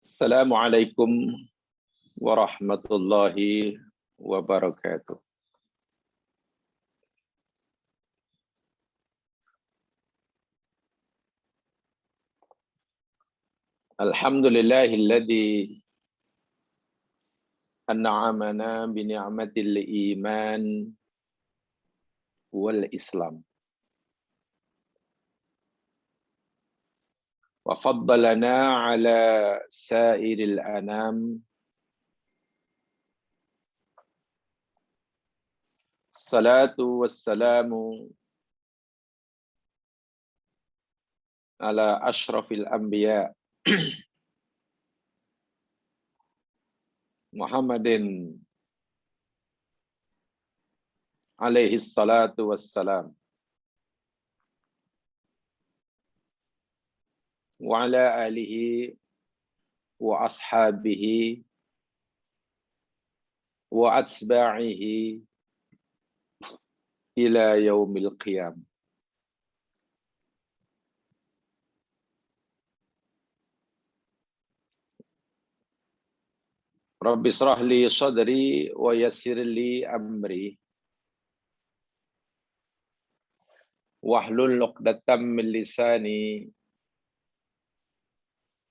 Assalamualaikum warahmatullahi wabarakatuh. Alhamdulillahilladzi an'amana bi ni'matil iman wal islam. Wa faddalana ala sairil anam. Salatu wassalamu ala ashrafil anbiya Muhammadin alaihi salatu wassalam wa ala alihi wa ashabihi wa atba'ihi ila yaumil qiyam. Rabbi israh li sadri wa yassir li amri wahlul 'uqdatam min lisani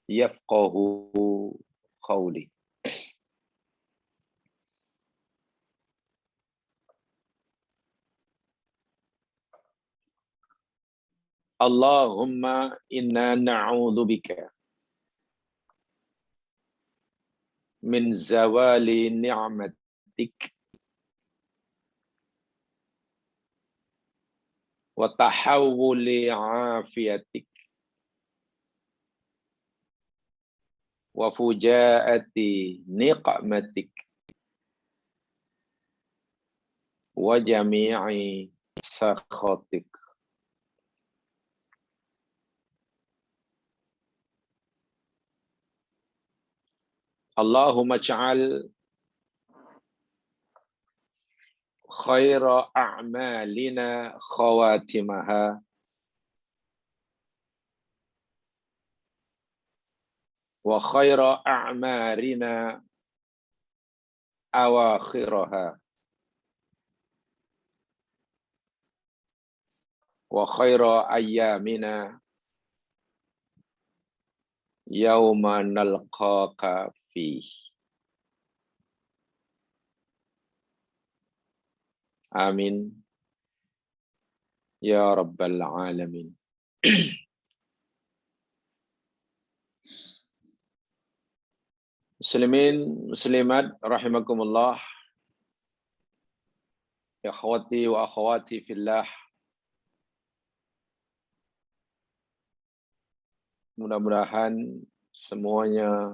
yafqahu qawli. Allahumma inna na'udzubika min zawali ni'matik wa tahawuli afiyatik wa fujaati niqmatik wa jami'i sakhatik. Allahumma ij'al khaira a'malina khawatimaha wa khaira a'marina awakhiraha wa khaira ayyamina yauma nalqaka fih. Amin ya rabbal alamin. Muslimin, muslimat rahimakumullah. Ikhwati wa akhwati fillah. Mudah-mudahan semuanya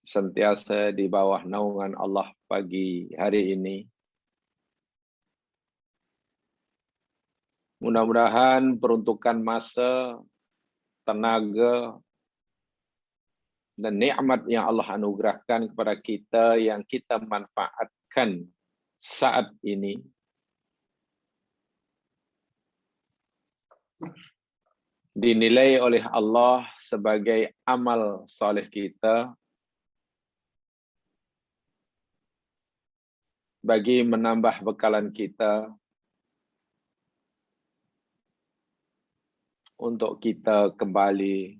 sentiasa di bawah naungan Allah pagi hari ini. Mudah-mudahan peruntukan masa, tenaga, dan nikmat yang Allah anugerahkan kepada kita yang kita manfaatkan saat ini dinilai oleh Allah sebagai amal saleh kita bagi menambah bekalan kita untuk kita kembali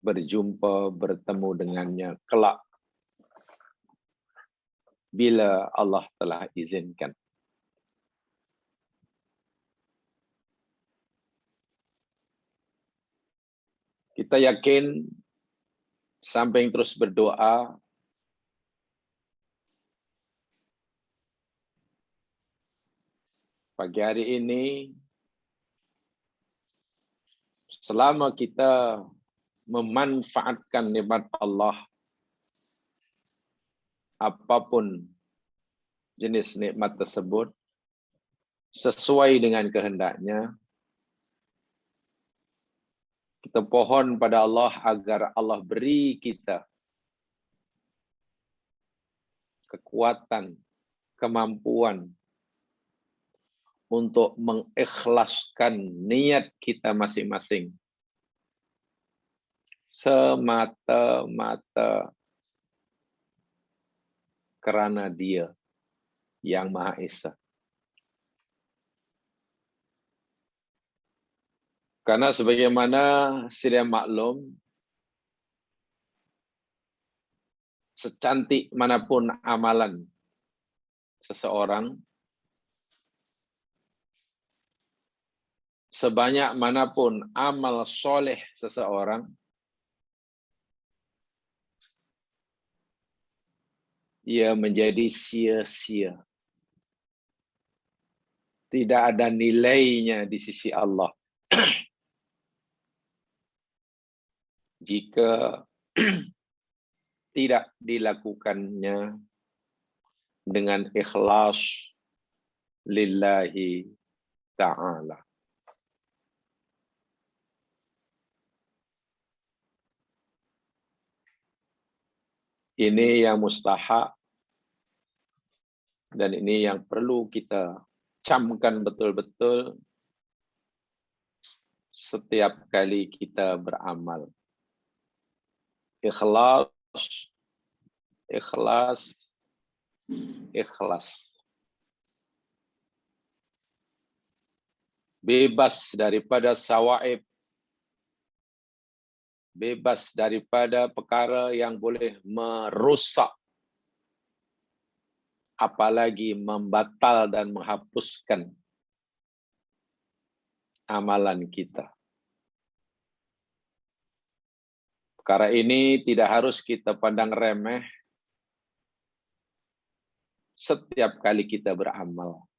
berjumpa, bertemu dengannya kelak bila Allah telah izinkan. Kita yakin samping terus berdoa, pagi hari ini selama kita memanfaatkan nikmat Allah, apapun jenis nikmat tersebut, sesuai dengan kehendaknya, kita pohon pada Allah agar Allah beri kita kekuatan, kemampuan untuk mengikhlaskan niat kita masing-masing semata-mata kerana Dia yang Maha Esa. Karena sebagaimana sedia maklum, secantik manapun amalan seseorang, sebanyak manapun amal soleh seseorang, ia menjadi sia-sia. Tidak ada nilainya di sisi Allah. Jika tidak dilakukannya dengan ikhlas lillahi ta'ala. Ini yang mustahak dan ini yang perlu kita camkan betul-betul setiap kali kita beramal. Ikhlas, ikhlas, ikhlas. Bebas daripada sawaib, bebas daripada perkara yang boleh merusak, apalagi membatal dan menghapuskan amalan kita. Perkara ini tidak harus kita pandang remeh setiap kali kita beramal.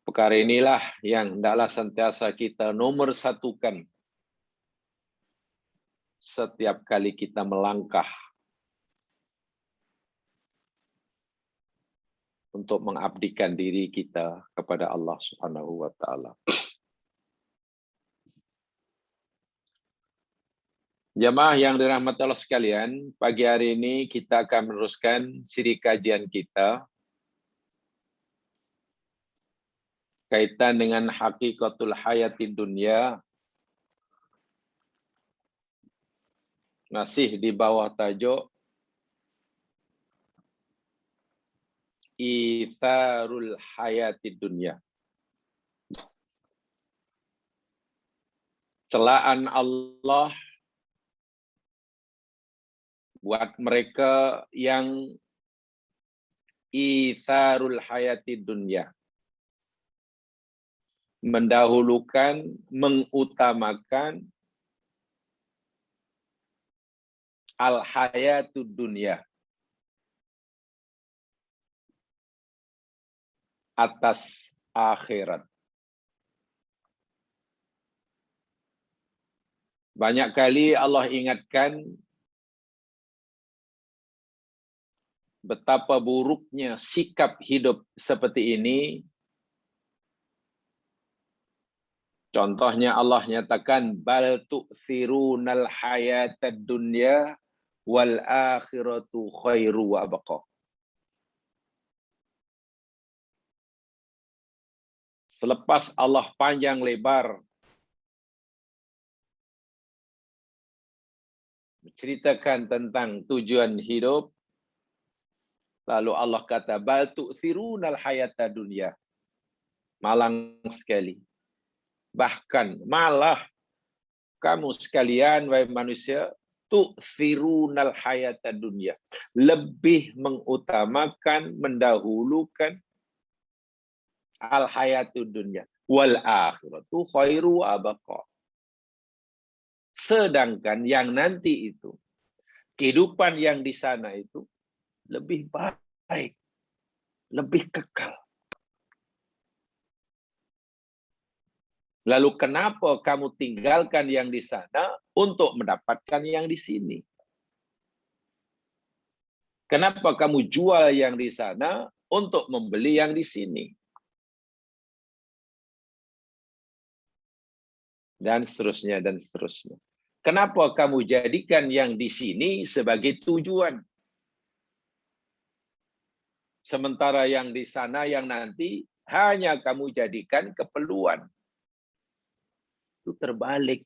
Perkara inilah yang hendaklah sentiasa kita nomor satukan setiap kali kita melangkah untuk mengabdikan diri kita kepada Allah Subhanahu wa Ta'ala. Jamaah yang dirahmati Allah sekalian, pagi hari ini kita akan meneruskan siri kajian kita kaitan dengan hakikatul hayati dunia, masih di bawah tajuk Itharul hayati dunia. Celaan Allah buat mereka yang itharul hayati dunia, mendahulukan, mengutamakan al-hayatud dunia atas akhirat. Banyak kali Allah ingatkan betapa buruknya sikap hidup seperti ini. Contohnya Allah nyatakan bal tu'thirunal hayatad dunya wal akhiratu khairu wa abqa. Selepas Allah panjang lebar menceritakan tentang tujuan hidup, lalu Allah kata bal tu'thirunal hayatad dunya. Malang sekali. Bahkan malah kamu sekalian wahai manusia tu'thirunal hayatad dunya, lebih mengutamakan, mendahulukan al hayatud dunya wal akhiratu khairu wa abqa. Sedangkan yang nanti itu, kehidupan yang di sana itu lebih baik, lebih kekal. Lalu kenapa kamu tinggalkan yang di sana untuk mendapatkan yang di sini? Kenapa kamu jual yang di sana untuk membeli yang di sini? Dan seterusnya, dan seterusnya. Kenapa kamu jadikan yang di sini sebagai tujuan? Sementara yang di sana, yang nanti, hanya kamu jadikan keperluan. Itu terbalik.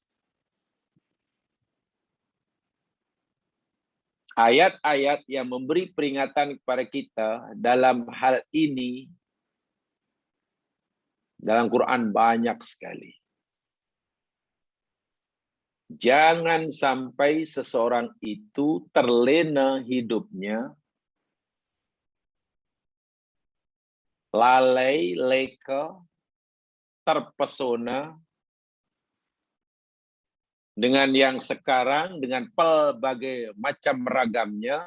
Ayat-ayat yang memberi peringatan kepada kita dalam hal ini dalam Quran banyak sekali. Jangan sampai seseorang itu terlena hidupnya, lalai, leka, terpesona dengan yang sekarang, dengan pelbagai macam ragamnya,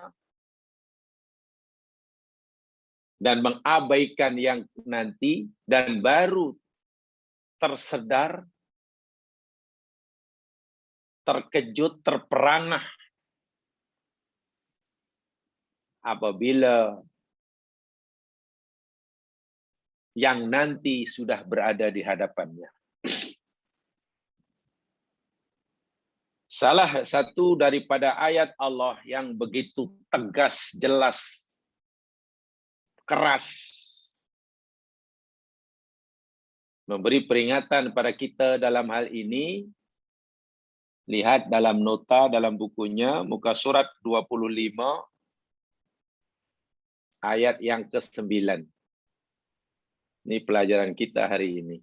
dan mengabaikan yang nanti, dan baru tersedar, terkejut, terperangah apabila yang nanti sudah berada di hadapannya. Salah satu daripada ayat Allah yang begitu tegas, jelas, keras, memberi peringatan pada kita dalam hal ini, lihat dalam nota dalam bukunya, muka surat 25, ayat yang ke-9. Ini pelajaran kita hari ini.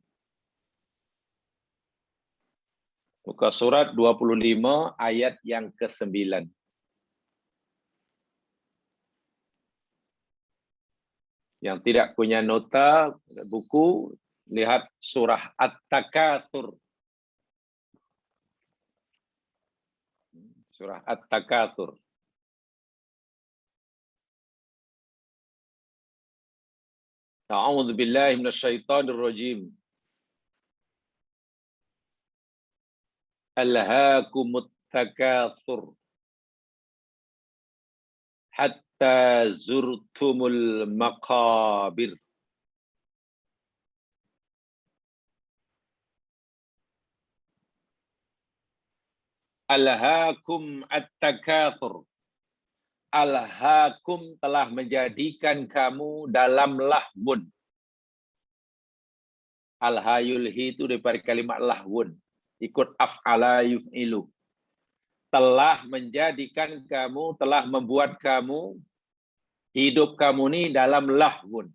Muka surat 25, ayat yang ke-9. Yang tidak punya nota buku, lihat surah At-Takatsur. Surah At-Takatsur. A'udzu billahi minasyaitonir rajim. Alhaakumut takatsur hatta zurtumul maqabir. Alhaakum at-takatsur. Alhaakum telah menjadikan kamu dalam lahwun. Alhayul hi itu daripada kalimat lahwun. Ikut af'ala yuf'ilu. Telah menjadikan kamu, telah membuat kamu, hidup kamu ini dalam lahwun.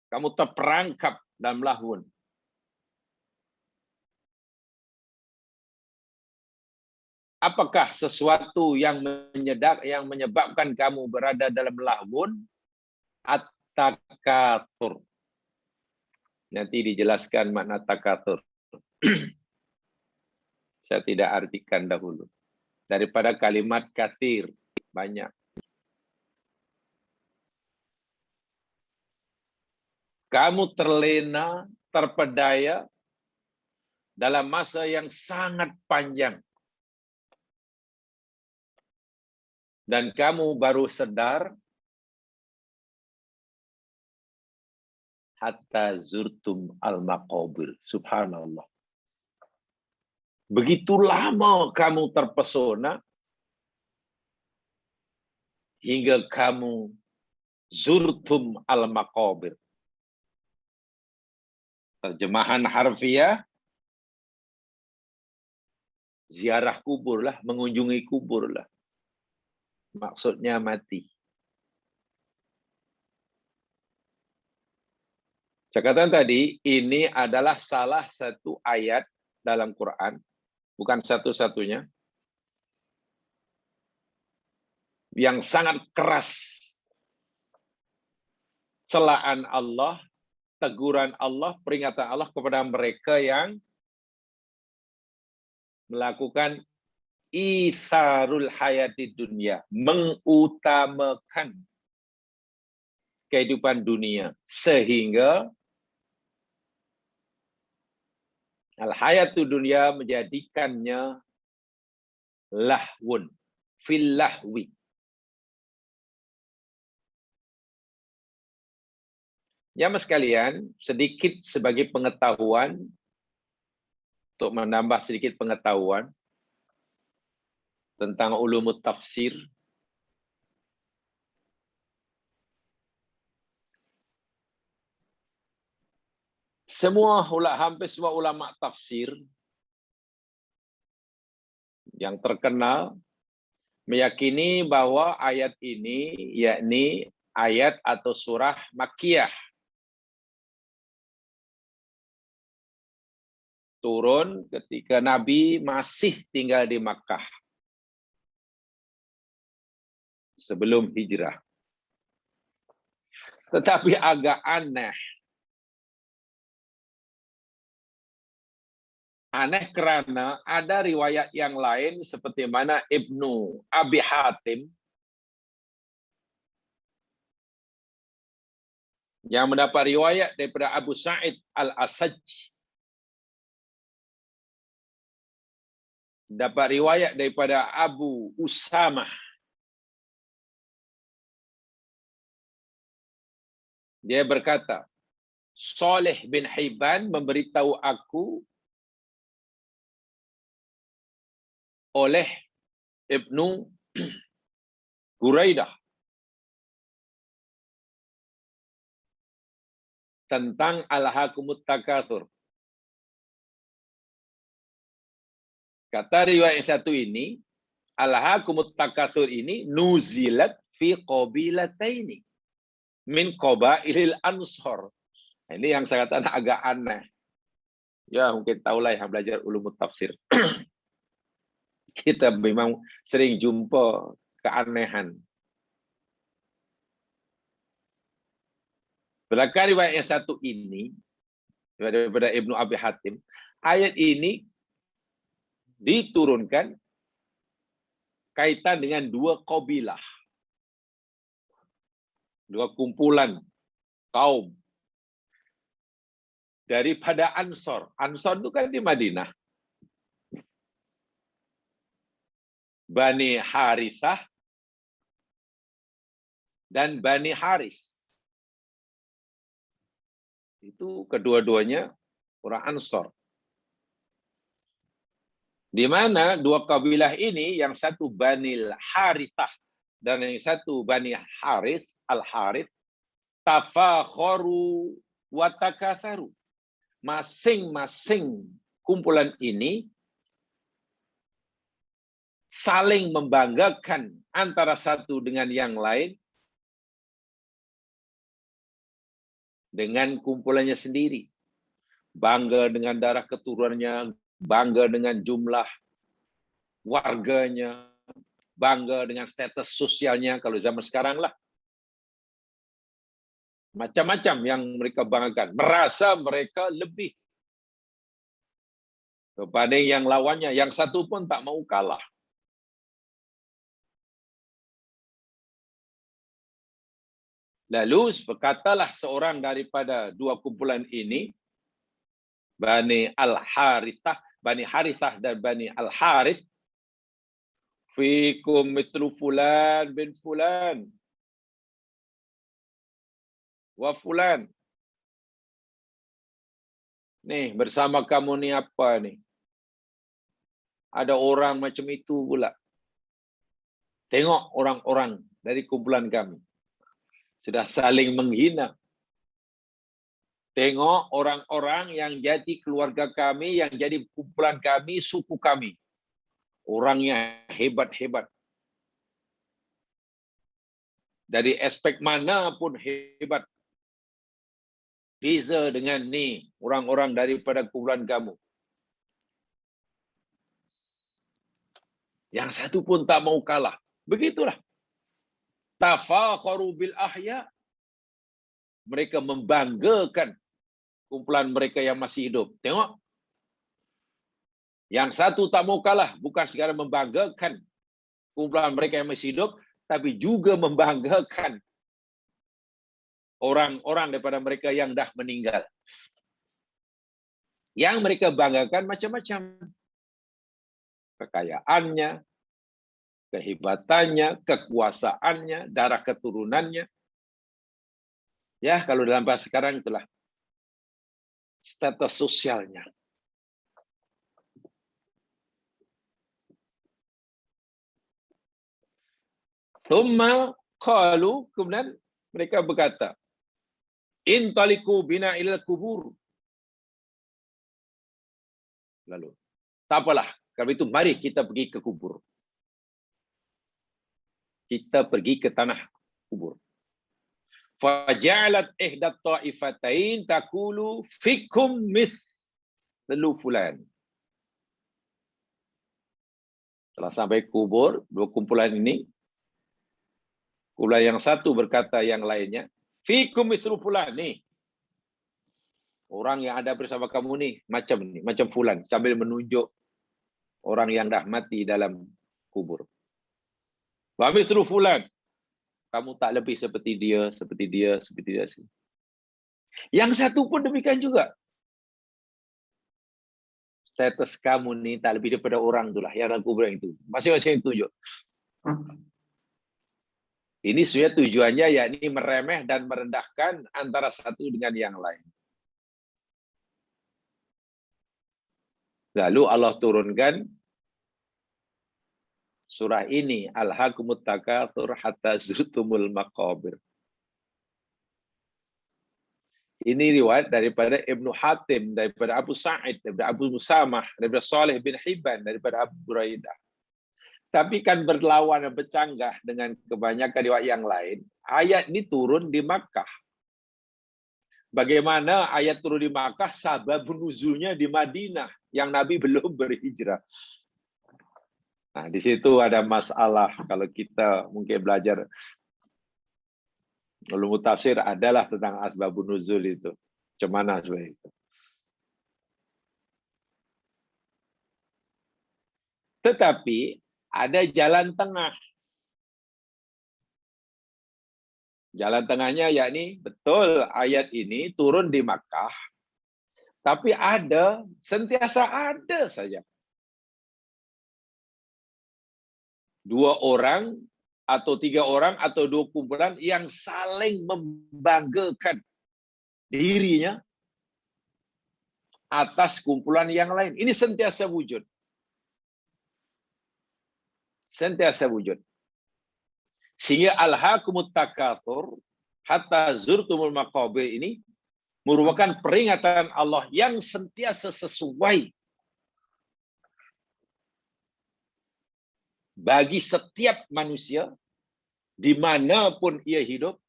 Kamu terperangkap dalam lahwun. Apakah sesuatu yang menyebabkan kamu berada dalam lahwun? At-takatsur. Nanti dijelaskan makna takatsur. Saya tidak artikan dahulu. Daripada kalimat katsir, banyak. Kamu terlena, terpedaya dalam masa yang sangat panjang. Dan kamu baru sadar hatta zurtum al-maqabir. Subhanallah. Begitu lama kamu terpesona hingga kamu zurtum al-maqabir. Terjemahan harfiah, ziarah kubur lah, mengunjungi kubur lah. Maksudnya mati. Saya katakan tadi, ini adalah salah satu ayat dalam Quran, bukan satu-satunya, yang sangat keras. Celaan Allah, teguran Allah, peringatan Allah kepada mereka yang melakukan itharul hayati dunia, mengutamakan kehidupan dunia, sehingga al-hayatu dunia menjadikannya lahwun, fil lahwi. Ya mas sekalian, sedikit sebagai pengetahuan, untuk menambah sedikit pengetahuan tentang ulumut tafsir. Hampir semua ulama tafsir yang terkenal meyakini bahwa ayat ini yakni ayat atau surah Makkiyah, turun ketika Nabi masih tinggal di Makkah sebelum hijrah. Tetapi agak aneh. Aneh karena ada riwayat yang lain seperti mana Ibnu Abi Hatim yang mendapat riwayat daripada Abu Sa'id Al-Asaj, dapat riwayat daripada Abu Usamah. Dia berkata, Salih bin Hibban memberitahu aku oleh Ibnu Buraidah tentang Alhaakumut Takatsur. Kata riwayat yang satu ini, Alhaakumut Takatsur ini nuzilat fi qabilataini min qabailil Ansar. Ini yang saya katakan agak aneh. Ya, mungkin tahulah yang belajar ulumut tafsir. Kita memang sering jumpa keanehan. Belakang riwayat yang satu ini, daripada Ibnu Abi Hatim, ayat ini diturunkan kaitan dengan dua qabilah. Dua kumpulan kaum daripada Ansor. Ansor itu kan di Madinah. Bani Harithah dan Bani Haris. Itu kedua-duanya orang Ansor. Di mana dua kabilah ini, yang satu Bani Harithah dan yang satu Bani Harith, Al-Harith, tafakharu wa takatharu. Masing-masing kumpulan ini saling membanggakan antara satu dengan yang lain dengan kumpulannya sendiri. Bangga dengan darah keturunannya, bangga dengan jumlah warganya, bangga dengan status sosialnya, kalau zaman sekarang lah. Macam-macam yang mereka banggakan. Merasa mereka lebih kepada yang lawannya. Yang satu pun tak mau kalah. Lalu berkatalah seorang daripada dua kumpulan ini, Bani Al-Harithah, Bani Harithah dan Bani Al-Harith, fikum mitlu fulan bin fulan wa fulan. Nih, bersama kamu ni apa nih? Ada orang macam itu pula. Tengok orang-orang dari kumpulan kami. Sudah saling menghina. Tengok orang-orang yang jadi keluarga kami, yang jadi kumpulan kami, suku kami. Orangnya hebat-hebat. Dari aspek mana pun hebat. Beza dengan ni orang-orang daripada kumpulan kamu. Yang satu pun tak mau kalah. Begitulah. Tafakharu bil ahya. Mereka membanggakan kumpulan mereka yang masih hidup. Tengok. Yang satu tak mau kalah. Bukan sekadar membanggakan kumpulan mereka yang masih hidup, tapi juga membanggakan orang-orang daripada mereka yang dah meninggal. Yang mereka banggakan macam-macam. Kekayaannya, kehebatannya, kekuasaannya, darah keturunannya. Ya, kalau dalam bahasa sekarang itulah status sosialnya. Thumma qalu, kemudian mereka berkata, intaliku bina ilal kubur. Lalu, tak apalah, kalau itu mari kita pergi ke kubur. kita pergi ke tanah kubur. Faja'alat ihdat ta'ifatain taqulu fikum mithlu fulan. Setelah sampai kubur, dua kumpulan ini, kumpulan yang satu berkata yang lainnya, fikum mithlu fulan nih. Orang yang ada bersama kamu nih, macam fulan, sambil menunjuk orang yang dah mati dalam kubur. Wa mithlu fulan. Kamu tak lebih seperti dia, seperti dia, seperti dia. Yang satu pun demikian juga. Status kamu ni tak lebih daripada orang itulah yang dalam kubur itu. Masing-masing tunjuk. Ini sebenarnya tujuannya yakni meremeh dan merendahkan antara satu dengan yang lain. Lalu Allah turunkan surah ini, Alhaakumut takatsur hatta zurtumul maqabir. Ini riwayat daripada Ibnu Hatim, daripada Abu Sa'id, daripada Abu Musamah, daripada Salih bin Hibban, daripada Abu Buraidah. Tapi kan berlawan dan bercanggah dengan kebanyakan riwayat yang lain. Ayat ini turun di Makkah. Bagaimana ayat turun di Makkah, sabab nuzulnya di Madinah, yang Nabi belum berhijrah. Nah, di situ ada masalah. Kalau kita mungkin belajar ulum tafsir, adalah tentang asbabun nuzul itu. Macam mana sebenarnya itu. Tetapi ada jalan tengah. Jalan tengahnya yakni betul ayat ini turun di Makkah, tapi sentiasa ada saja dua orang atau tiga orang atau dua kumpulan yang saling membanggakan dirinya atas kumpulan yang lain. Ini sentiasa wujud. Sentiasa wujud. Sehingga alhaakumut takatsur hatta zurtumul maqabir ini merupakan peringatan Allah yang sentiasa sesuai bagi setiap manusia dimanapun ia hidup,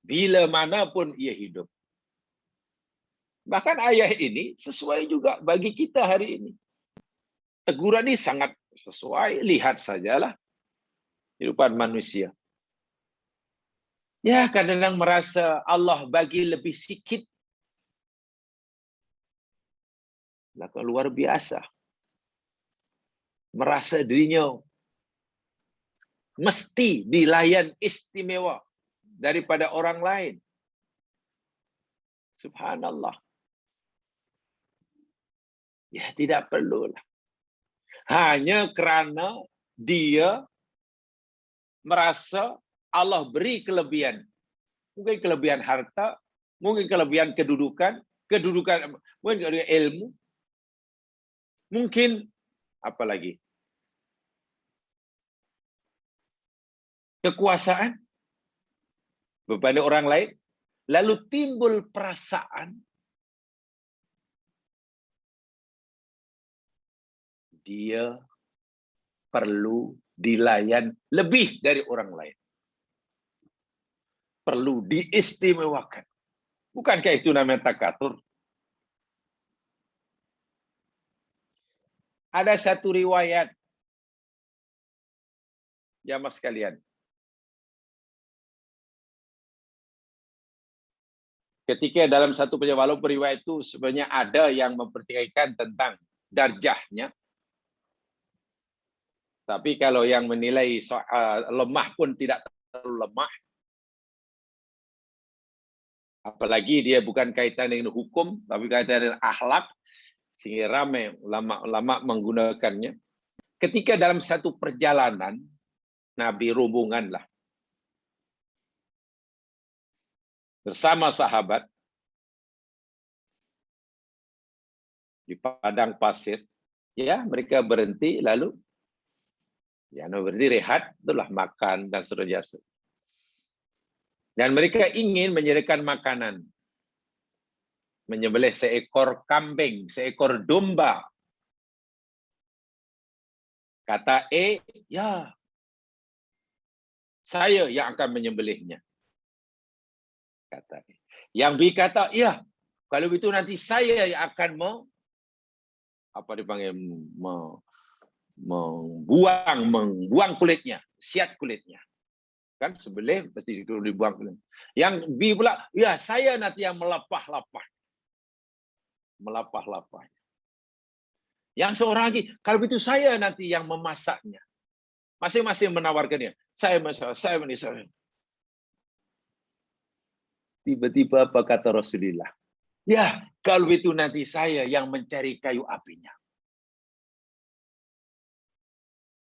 bila manapun ia hidup. Bahkan ayat ini sesuai juga bagi kita hari ini. Teguran ini sangat sesuai, lihat sajalah kehidupan manusia. Ya, kadang-kadang merasa Allah bagi lebih sikit. Luar biasa. Merasa dirinya mesti dilayan istimewa daripada orang lain. Subhanallah. Ya, tidak perlulah. Hanya kerana dia merasa Allah beri kelebihan. Mungkin kelebihan harta, mungkin kelebihan kedudukan, mungkin kelebihan ilmu, mungkin apa lagi? Kekuasaan berbanding orang lain, lalu timbul perasaan dia perlu dilayan lebih dari orang lain. Perlu diistimewakan. Bukankah itu namanya takatsur? Ada satu riwayat, jamaah sekalian. Ketika dalam satu walaupun riwayat itu sebenarnya ada yang mempertikaikan tentang darjahnya. Tapi kalau yang menilai lemah pun tidak terlalu lemah. Apalagi dia bukan kaitan dengan hukum, tapi kaitan dengan akhlak, sehingga ramai ulama menggunakannya. Ketika dalam satu perjalanan, Nabi rombongan lah, bersama sahabat, di padang pasir, ya mereka berhenti, lalu ya berhenti rehat, itulah makan dan seterusnya. Dan mereka ingin menyediakan makanan. Menyembelih seekor kambing, seekor domba. Kata ya, saya yang akan menyembelihnya. Kata dia. Yang B kata, ya, kalau itu nanti saya yang akan membuang kulitnya, siat kulitnya. Kan sebelum pasti itu dibuang kulitnya. Yang B pula, ya saya nanti yang melapah-lapah. Yang seorang lagi, kalau itu saya nanti yang memasaknya. Masing-masing menawarkannya. Saya. Tiba-tiba apa kata Rasulullah? Ya, kalau itu nanti saya yang mencari kayu apinya.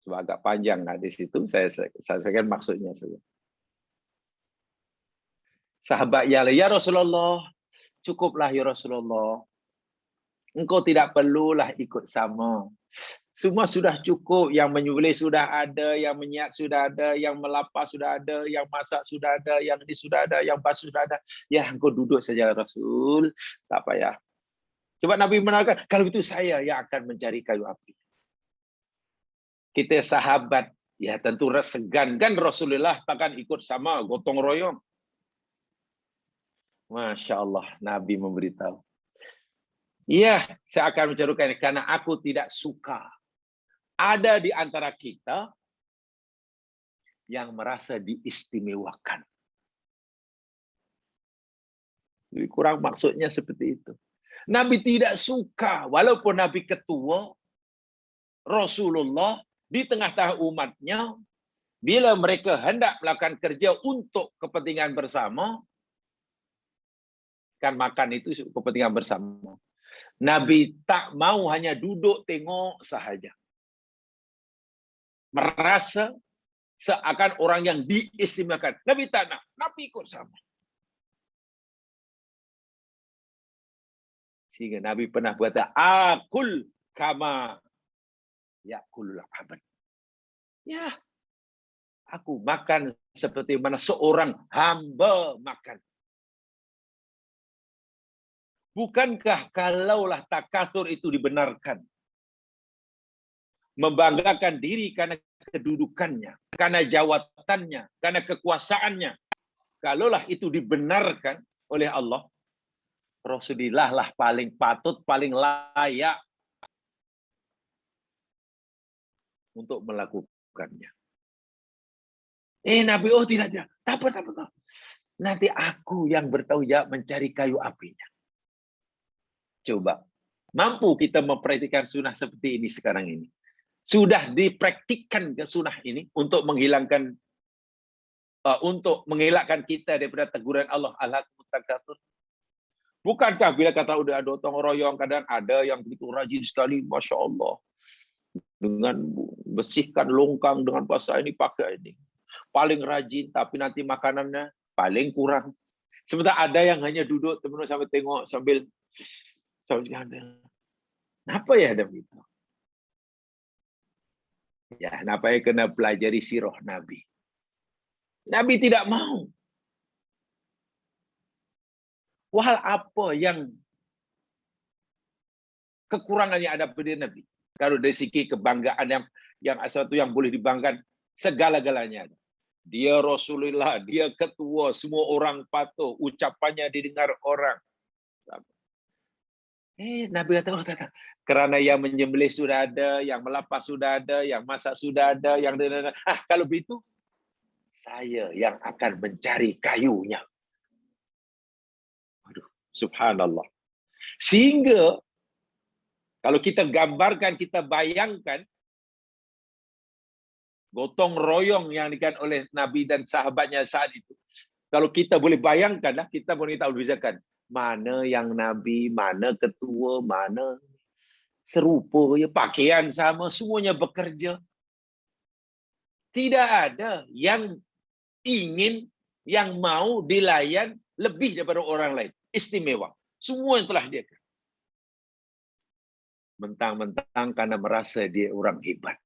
Sebab agak panjang di situ, saya sampaikan maksudnya saja. Sahabat ya Rasulullah, cukuplah ya Rasulullah. Engkau tidak perlulah ikut sama. Semua sudah cukup, yang menyembelih sudah ada, yang menyiap sudah ada, yang melapar sudah ada, yang masak sudah ada, yang ini sudah ada, yang basuh sudah ada. Ya, engkau duduk saja Rasul, tak payah. Coba Nabi menerangkan, kalau itu saya yang akan mencari kayu api. Kita sahabat, ya tentu segan kan Rasulullah takkan ikut sama gotong royong. Masya Allah, Nabi memberitahu. Iya, saya akan mencerukan ini karena aku tidak suka ada di antara kita yang merasa diistimewakan. Lebih kurang maksudnya seperti itu. Nabi tidak suka, walaupun Nabi ketua, Rasulullah di tengah-tengah umatnya, bila mereka hendak melakukan kerja untuk kepentingan bersama, kan makan itu kepentingan bersama. Nabi tak mau hanya duduk tengok sahaja. Merasa seakan orang yang diistimewakan. Nabi tak nak. Nabi ikut sama. Sehingga Nabi pernah berkata, akul kama yakulul abad. Ya, aku makan seperti mana seorang hamba makan. Bukankah kalaulah takatur itu dibenarkan, membanggakan diri karena kedudukannya, karena jawatannya, karena kekuasaannya, kalaulah itu dibenarkan oleh Allah, Rasulullah lah paling patut, paling layak untuk melakukannya. Nabi, oh tidak. Tak apa. Nanti aku yang bertanggung jawab mencari kayu apinya. Coba, mampu kita mempraktikkan sunnah seperti ini sekarang ini? Sudah dipraktikkan ke sunnah ini untuk menghilangkan, untuk mengelakkan kita daripada teguran Allah alhaakumut takatsur? Bukankah bila kata udah ada gotong royong, kadang ada yang begitu rajin sekali, masya Allah, dengan bersihkan longkang dengan basah ini pakai ini, paling rajin, tapi nanti makanannya paling kurang. Sementara ada yang hanya duduk teman-teman sambil tengok sambil apa ya ada begitu? Ya, kenapa ya kena pelajari sirah Nabi? Nabi tidak mau. Wahal apa yang kekurangan yang ada pada Nabi? Kalau dari segi kebanggaan yang satu yang boleh dibanggakan, segala-galanya. Dia Rasulullah, dia ketua, semua orang patuh, ucapannya didengar orang. Nabi kata, kerana yang menyembelih sudah ada, yang melapar sudah ada, yang masak sudah ada, yang kalau begitu, saya yang akan mencari kayunya. Aduh, subhanallah. Sehingga kalau kita gambarkan, kita bayangkan gotong royong yang dikatakan oleh Nabi dan sahabatnya saat itu. Kalau kita boleh bayangkan, kita boleh tahu bezakan mana yang Nabi, mana ketua, mana serupa, ya pakaian sama, semuanya bekerja. Tidak ada yang ingin, yang mau dilayan lebih daripada orang lain. Istimewa. Semua yang telah dia. Mentang-mentang karena merasa dia orang hebat.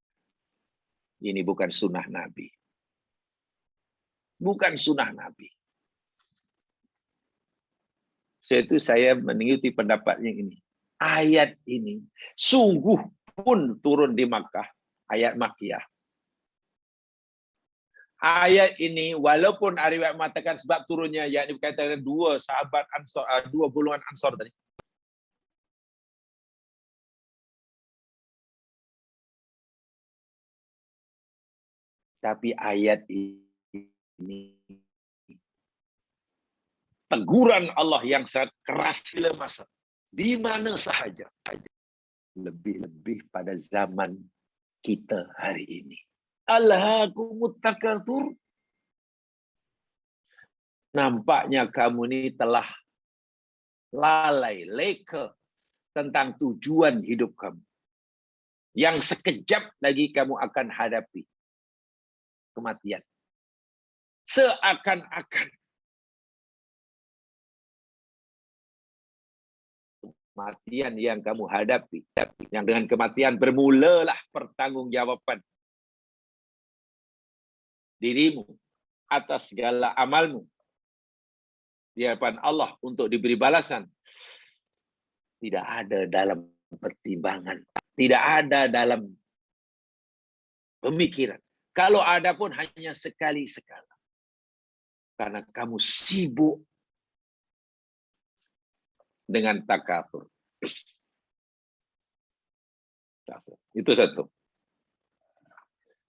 Ini bukan sunnah Nabi. Bukan sunnah Nabi. Saya mengikuti pendapatnya ini. Ayat ini sungguh pun turun di Makkah. Ayat Makkiyah. Ayat ini walaupun riwayat mengatakan sebab turunnya yakni berkaitan dengan dua sahabat Ansor, dua golongan Ansor tadi. Tapi ayat ini teguran Allah yang sangat keras bila masa di mana sahaja, lebih-lebih pada zaman kita hari ini. Alhaakumut takatsur. Nampaknya kamu ini telah lalai, leka tentang tujuan hidup kamu. Yang sekejap lagi kamu akan hadapi kematian. Seakan-akan kematian yang kamu hadapi, yang dengan kematian bermulalah pertanggungjawaban dirimu atas segala amalmu di hadapan Allah untuk diberi balasan. Tidak ada dalam pertimbangan, tidak ada dalam pemikiran. Kalau ada pun hanya sekali-sekala. Karena kamu sibuk dengan takatsur. Itu satu.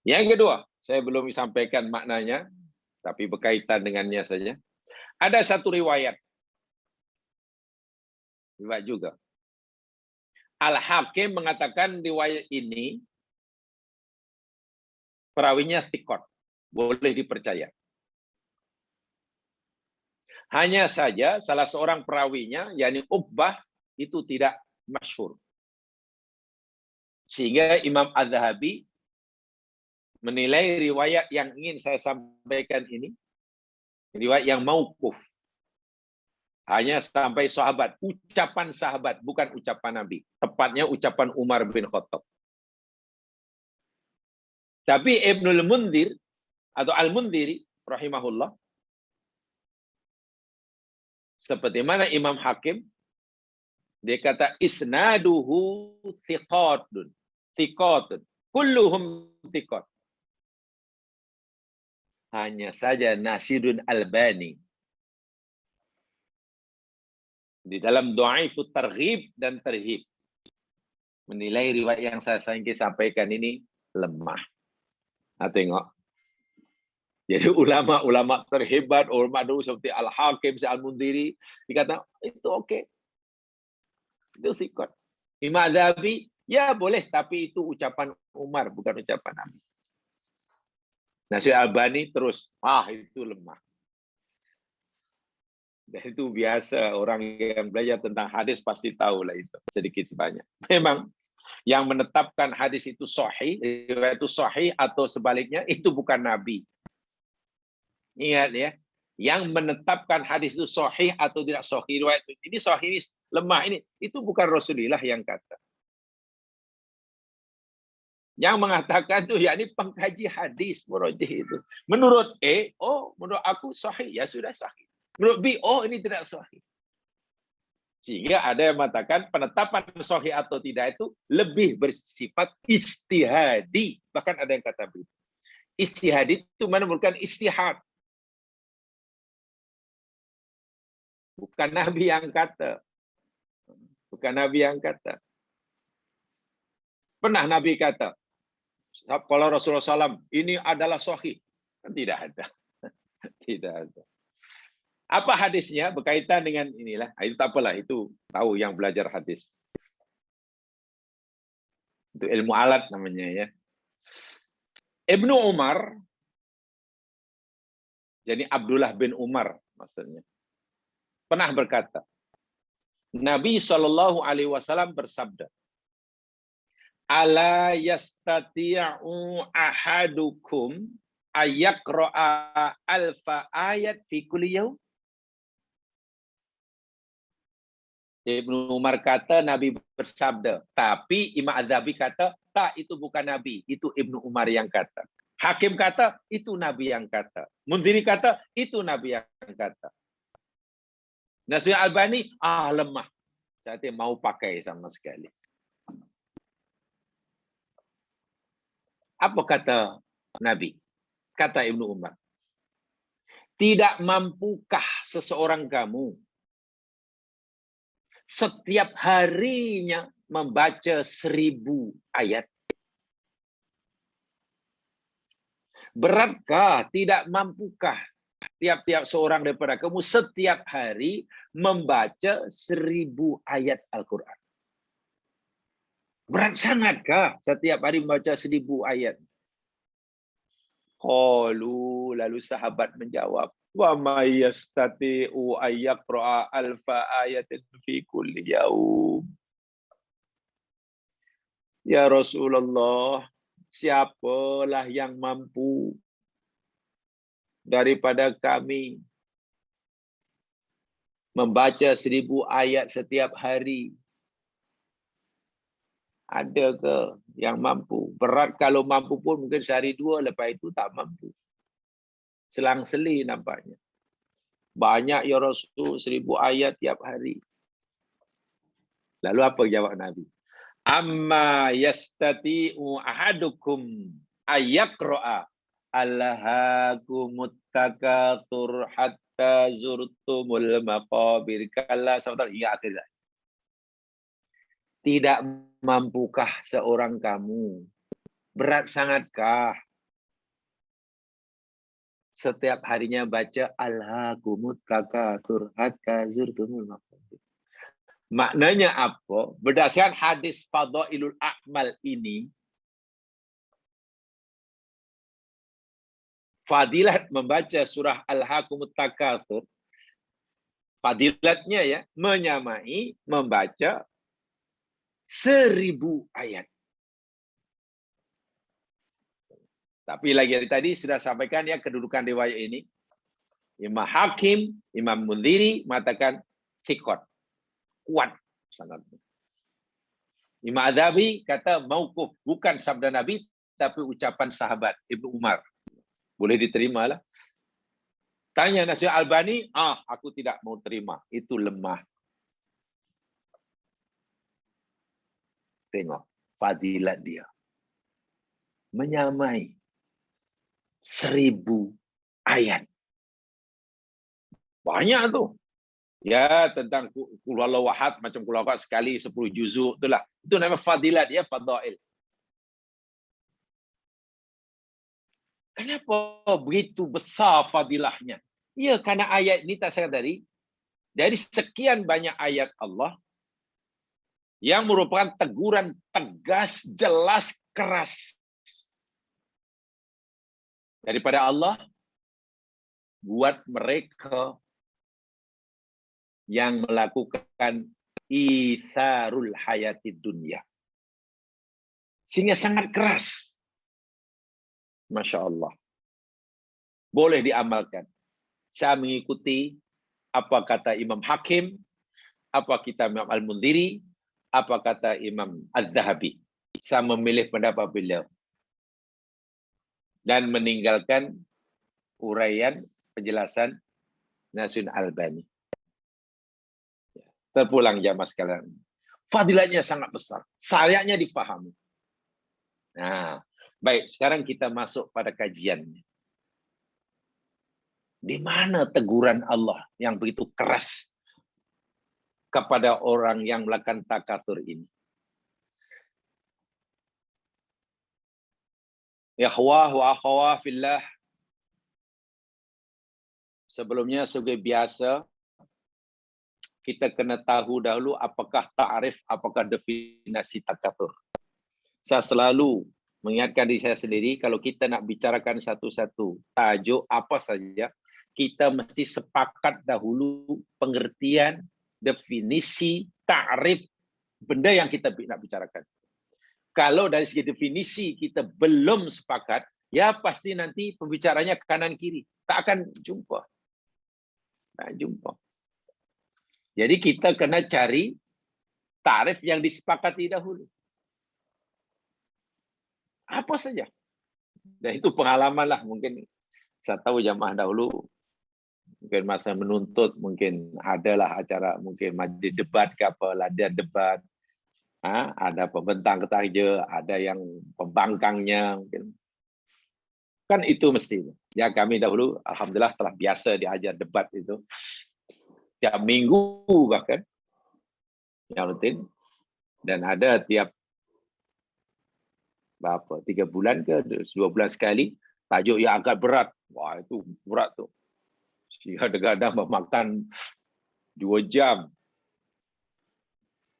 Yang kedua, saya belum sampaikan maknanya, tapi berkaitan dengannya saja. Ada satu riwayat juga. Al-Hakim mengatakan riwayat ini perawinya thiqat, boleh dipercaya. Hanya saja salah seorang perawinya, yakni Uqbah, itu tidak masyhur. Sehingga Imam Az-Zahabi menilai riwayat yang ingin saya sampaikan ini, riwayat yang mauquf. Hanya sampai sahabat, ucapan sahabat, bukan ucapan Nabi. Tepatnya ucapan Umar bin Khattab. Tapi Ibnul Mundhir atau Al-Mundhiri rahimahullah, seperti mana Imam Hakim, dia kata isnaduhu thiqatun. Thiqatun. Kulluhum thiqat. Hanya saja Nasiruddin Albani di dalam Dhaifut Targhib dan Tarhib menilai riwayat yang saya ingin sampaikan ini lemah. Nah, tengok. Jadi ulama-ulama terhebat, ulama dulu seperti Al-Hakim, Al-Mundhiri, dikatakan itu okey. Itu sikot. Imam Adzabi, ya boleh, tapi itu ucapan Umar, bukan ucapan Nabi. Nasir Albani terus, itu lemah. Dan itu biasa, orang yang belajar tentang hadis pasti tahu lah itu, sedikit sebanyak. Memang yang menetapkan hadis itu sahih, riwayat itu sahih atau sebaliknya, itu bukan Nabi. Ingat ya, yang menetapkan hadis itu sahih atau tidak sahih, riwayat ini sahih, ini lemah, ini itu bukan Rasulullah yang kata. Yang mengatakan itu yakni pengkaji hadis murajih itu. Menurut menurut aku sahih, ya sudah sahih. Menurut B, ini tidak sahih. Sehingga ada yang mengatakan penetapan sahih atau tidak itu lebih bersifat istihadi. Bahkan ada yang kata begitu. Istihadi itu mana bukan istihad. Bukan Nabi yang kata. Bukan Nabi yang kata. Pernah Nabi kata, kalau Rasulullah SAW, ini adalah sahih. Kan tidak ada. Tidak ada. Apa hadisnya? Berkaitan dengan inilah. Itu tak apalah. Itu tahu yang belajar hadis. Itu ilmu alat namanya ya. Ibnu Umar, jadi Abdullah bin Umar maksudnya, pernah berkata, Nabi SAW bersabda, ala yastati'u ahadukum ayaqra'a alfa ayat fi kulli yaum. Ibnu Umar kata Nabi bersabda, tapi Imam Az-Zahabi kata, tak, itu bukan Nabi, itu Ibnu Umar yang kata. Hakim kata, itu Nabi yang kata. Mundhiri kata, itu Nabi yang kata. Nasir Albani, lemah. Saya tidak mau pakai sama sekali. Apa kata Nabi? Kata Ibnu Umar, tidak mampukah seseorang kamu setiap harinya membaca 1000 ayat? Beratkah, tidak mampukah tiap-tiap seorang daripada kamu setiap hari membaca 1000 ayat Al-Quran? Berat sangatkah setiap hari membaca 1000 ayat? Lalu sahabat menjawab, wa may yastati'u ayyaqra'a alfa ayatin fi kulli yaum. Ya Rasulullah, siapalah yang mampu daripada kami membaca 1000 ayat setiap hari? Ada ke yang mampu? Berat kalau mampu pun mungkin sehari dua, lepas itu tak mampu. Selang-seli nampaknya. Banyak ya Rasul, 1000 ayat tiap hari. Lalu apa jawab Nabi? Amma yastati'u ahadukum ayyaqra'a alhaakumut takatsur hatta zurtumul maqabir. Kalla sampai hingga akhir. Tidak mampukah seorang kamu? Berat sangatkah setiap harinya baca alhaakumut takatsur hatta zurtumul maqabir? Maknanya apa? Berdasarkan hadis Fadailul A'mal ini, fadilat membaca surah Al-Hakumut Takatsur, fadilatnya ya, menyamai membaca 1000 ayat. Tapi lagi tadi sudah sampaikan ya kedudukan riwayat ini. Imam Hakim, Imam Mundhiri mengatakan thiqat, kuat sangat. Imam Adzabi kata mauquf, bukan sabda Nabi tapi ucapan sahabat Ibnu Umar. Boleh diterima lah. Tanya Nasir Albani, aku tidak mau terima. Itu lemah. Tengok, fadilat dia. Menyamai 1000 ayat. Banyak tu. Ya, tentang Qul huwallahu ahad, macam Qul huwallahu ahad sekali 10 juzuk itulah. Itu nama fadilat ya, fadail. Kenapa begitu besar fadilahnya? Ya, karena ayat ini tak sadari dari sekian banyak ayat Allah yang merupakan teguran tegas, jelas, keras daripada Allah buat mereka yang melakukan itharul hayatid dunya. Sehingga sangat keras. Masya Allah. Boleh diamalkan. Saya mengikuti apa kata Imam Hakim, apa kata Imam Al-Mundhiri, apa kata Imam Az-Zahabi. Saya memilih pendapat beliau. Dan meninggalkan uraian penjelasan Nasir Albani. Terpulang jamaah sekalian. Fadilatnya sangat besar. Sayangnya dipahami. Nah, baik, sekarang kita masuk pada kajiannya. Di mana teguran Allah yang begitu keras kepada orang yang melakukan takatur ini? Ikhwah wa akhwah fillah. Sebelumnya sebagai biasa, kita kena tahu dahulu apakah ta'rif, apakah definisi takatur. Saya selalu mengingatkan diri saya sendiri, kalau kita nak bicarakan satu-satu tajuk apa saja, kita mesti sepakat dahulu pengertian, definisi, ta'rif, benda yang kita nak bicarakan. Kalau dari segi definisi kita belum sepakat, ya pasti nanti pembicaranya ke kanan kiri. Tak akan jumpa. Tak jumpa. Jadi kita kena cari ta'rif yang disepakati dahulu. Apa saja. Dan itu pengalaman lah mungkin. Saya tahu jamaah dahulu, mungkin masa menuntut, mungkin adalah acara, mungkin majlis debat ke apa, latihan debat. Ada pembentang ketaja, ada yang pembangkangnya. Mungkin. Kan itu mesti. Ya kami dahulu alhamdulillah telah biasa diajar debat itu. Tiap minggu bahkan yang rutin, dan ada tiap berapa 3 bulan ke 2 bulan sekali tajuk yang agak berat. Wah itu berat tuh. Kadang-kadang memakan 2 jam.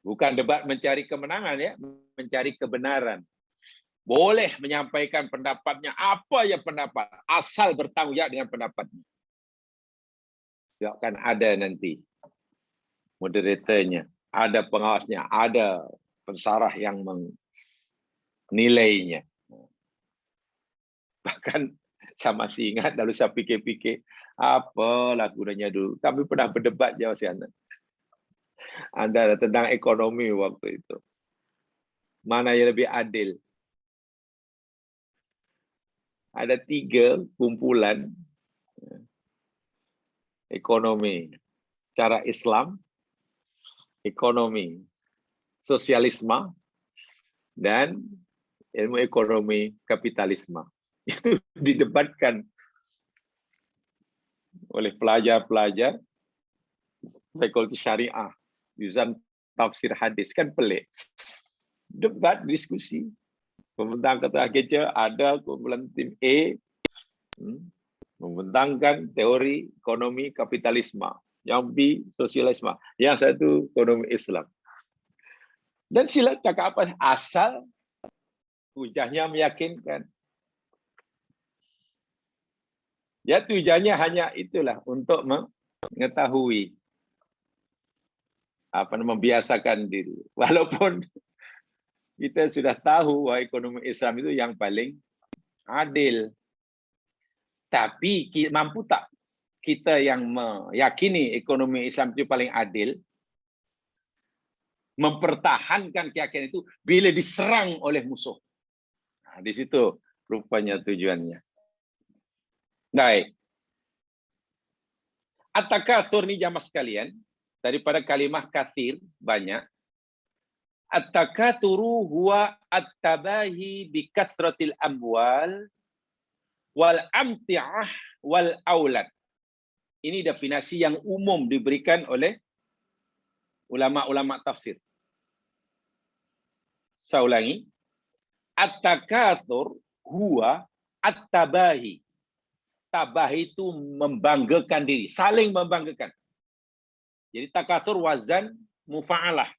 Bukan debat mencari kemenangan ya, mencari kebenaran. Boleh menyampaikan pendapatnya, apa ya pendapat, asal bertanggung jawab dengan pendapatnya. Kan ada nanti moderatornya, ada pengawasnya, ada pensarah yang menilainya. Bahkan saya masih ingat, lalu saya pikir-pikir, apalah gunanya dulu. Kami pernah berdebat jauh sana. Anda tentang ekonomi waktu itu. Mana yang lebih adil? Ada 3 kumpulan ekonomi. Cara Islam, ekonomi sosialisme, dan ilmu ekonomi kapitalisme. Itu didebatkan oleh pelajar-pelajar fakulti syariah, jurusan tafsir hadis. Kan pelik. Debat, diskusi. Pembentang kata kerja ada kumpulan tim A membentangkan teori ekonomi kapitalisme, yang B sosialisme, yang satu ekonomi Islam. Dan sila cakap apa? Asal hujahnya meyakinkan. Ya tujuannya hanya itulah, untuk mengetahui, membiasakan diri. Walaupun kita sudah tahu bahwa ekonomi Islam itu yang paling adil. Tapi mampu tak kita yang meyakini ekonomi Islam itu paling adil, mempertahankan keyakinan itu bila diserang oleh musuh. Nah, di situ rupanya tujuannya. Baik. At-takatsur ni jamaah sekalian, daripada kalimah katsir, banyak. At-takatsuru huwa at-tabahi bi kathratil amwal wal amti'ah wal aulad. Ini definisi yang umum diberikan oleh ulama-ulama tafsir. Saya ulangi. At-takatsur huwa at-tabahi. Tabahi itu membanggakan diri, saling membanggakan. Jadi takatsur wazan mufa'alah.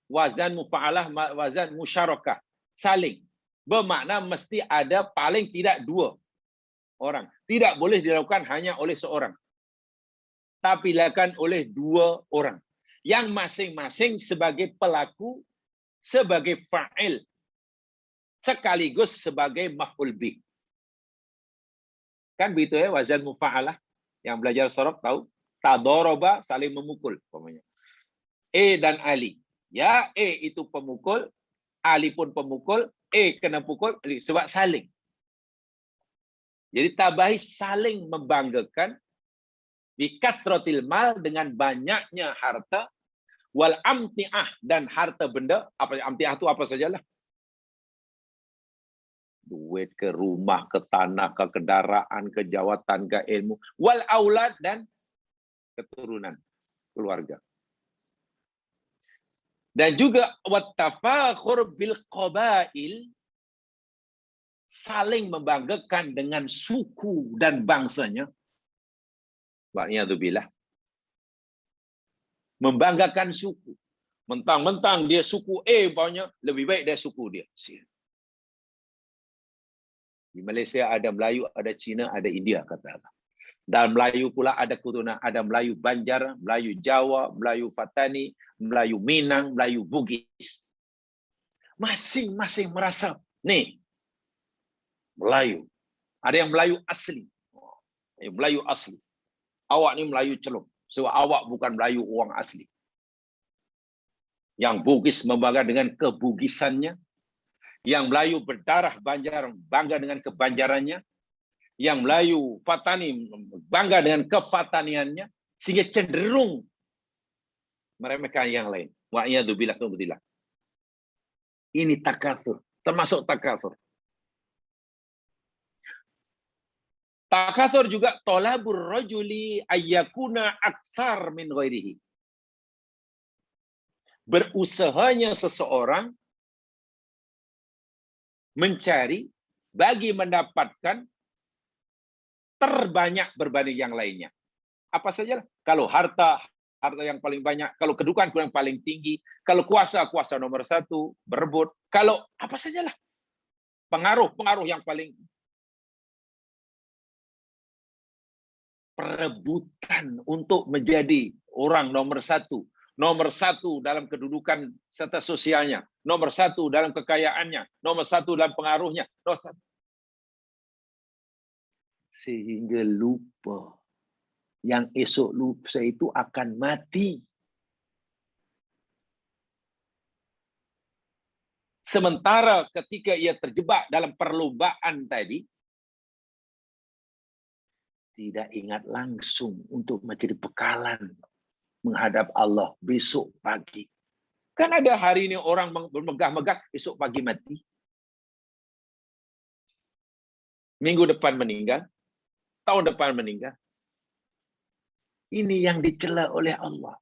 Wazan mufa'alah, wazan musyarakah. Saling. Bermakna mesti ada paling tidak 2 orang. Tidak boleh dilakukan hanya oleh seorang, tapi dilakukan oleh 2 orang. Yang masing-masing sebagai pelaku, sebagai fa'il, sekaligus sebagai maf'ul bih. Kan begitu ya, wazan mufa'alah. Yang belajar sorof tahu. Tadoroba, saling memukul. A dan Ali. Ya, A itu pemukul, Ali pun pemukul, A kena pukul, sebab saling. Jadi tabahi saling membanggakan, bikathratil mal, dengan banyaknya harta, wal amti'ah, dan harta benda. Apa amti'ah itu apa sajalah. Duit ke, rumah ke, tanah ke, kendaraan ke, jawatan ke, ilmu, wal aulad, dan keturunan, keluarga. Dan juga wattafakhur bil qabail, saling membanggakan dengan suku dan bangsanya. Wa'iyadzubillah. Membanggakan suku. Mentang-mentang dia suku A, banyak lebih baik dari suku dia. Di Malaysia ada Melayu, ada Cina, ada India, kata Allah. Dan Melayu pula ada keturunan, ada Melayu Banjar, Melayu Jawa, Melayu Fatani, Melayu Minang, Melayu Bugis. Masing-masing merasa, nih, Melayu. Ada yang Melayu asli. Melayu asli. Awak ni Melayu celup. Sebab awak bukan Melayu orang asli. Yang Bugis membangga dengan kebugisannya. Yang Melayu berdarah Banjar bangga dengan kebanjarannya. Yang Melayu Fatani bangga dengan kefataniannya. Sehingga cenderung meremehkan yang lain. Wa'iyadzubillah. Ini takatsur. Termasuk takatsur. Takatsur juga talabur rajuli ayyakuna aktsar min ghairihi. Berusahanya seseorang mencari bagi mendapatkan terbanyak berbanding yang lainnya. Apa saja? Kalau harta yang paling banyak, kalau kedudukan yang paling tinggi, kalau kuasa nomor 1, berebut, kalau apa sajalah. Pengaruh yang paling perebutan untuk menjadi orang nomor 1 dalam kedudukan serta sosialnya, nomor 1 dalam kekayaannya, nomor 1 dalam pengaruhnya, sehingga lupa yang esok lusa itu akan mati. Sementara ketika ia terjebak dalam perlombaan tadi, tidak ingat langsung untuk menjadi bekalan menghadap Allah besok pagi. Kan ada hari ini orang bermegah-megah, esok pagi mati. Minggu depan meninggal, tahun depan meninggal. Ini yang dicela oleh Allah.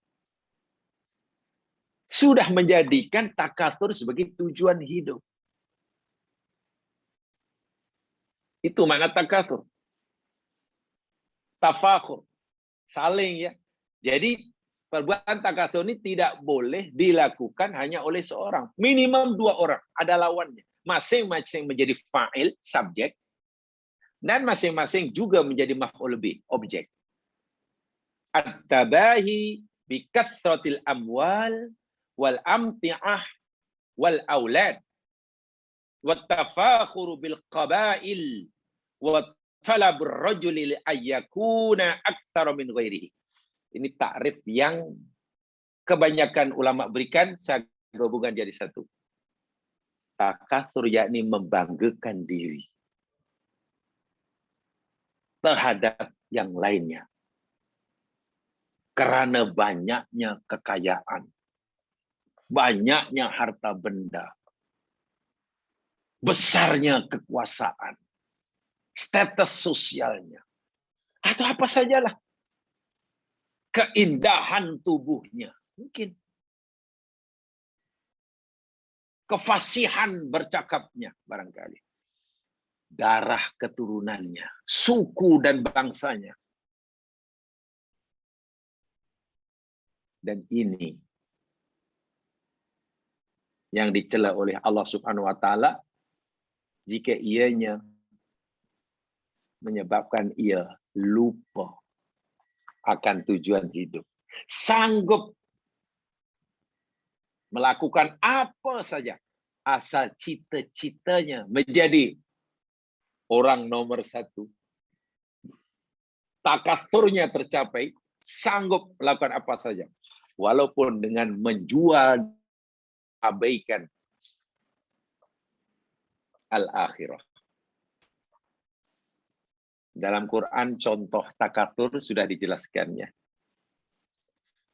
Sudah menjadikan takatsur sebagai tujuan hidup. Itu makna takatsur. Tafakhur. Saling ya. Jadi perbuatan takatsur ini tidak boleh dilakukan hanya oleh seorang. Minimum 2 orang. Ada lawannya. Masing-masing menjadi fa'il, subjek. Dan masing-masing juga menjadi maf'ul bih, objek. At-tabahi bi kathratil amwal wal amti'ah wal aulad wat tafakhur bil qabail wa talabur rajuli li ayyakuna aktsara min ghairihi. Ini takrif yang kebanyakan ulama berikan, saya gabungkan jadi satu. Takatsur yakni membanggakan diri terhadap yang lainnya. Karena banyaknya kekayaan, banyaknya harta benda, besarnya kekuasaan, status sosialnya, atau apa sajalah, keindahan tubuhnya, mungkin kefasihan bercakapnya barangkali, darah keturunannya, suku dan bangsanya. Dan ini yang dicela oleh Allah Subhanahu wa taala jika ianya menyebabkan ia lupa akan tujuan hidup. Sanggup melakukan apa saja asal cita-citanya menjadi orang nomor 1. Takatsurnya tercapai, sanggup melakukan apa saja. Walaupun dengan menjual, abaikan al-akhirah. Dalam Quran contoh takatsur sudah dijelaskannya.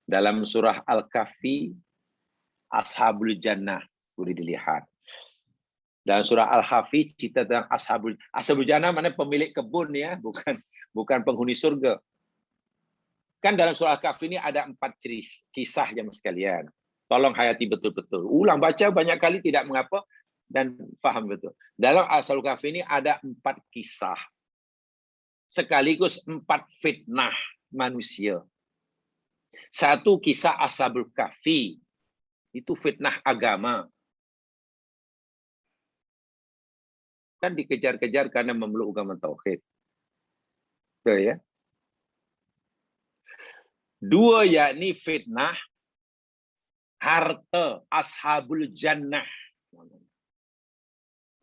Dalam surah Al-Kahfi, Ashabul Jannah boleh dilihat. Dalam surah Al-Kahfi cerita tentang Ashabul Jannah, mana pemilik kebun ya, bukan penghuni surga. Kan dalam surah Al-Kahfi ini ada 4 kisah jemaah sekalian. Tolong hayati betul-betul. Ulang baca banyak kali tidak mengapa dan faham betul. Dalam Ashabul Kahfi ini ada 4 kisah. Sekaligus 4 fitnah manusia. 1 kisah Ashabul Kahfi. Itu fitnah agama. Kan dikejar-kejar karena memeluk agama tauhid. Betul ya? 2 yakni fitnah harta Ashabul Jannah.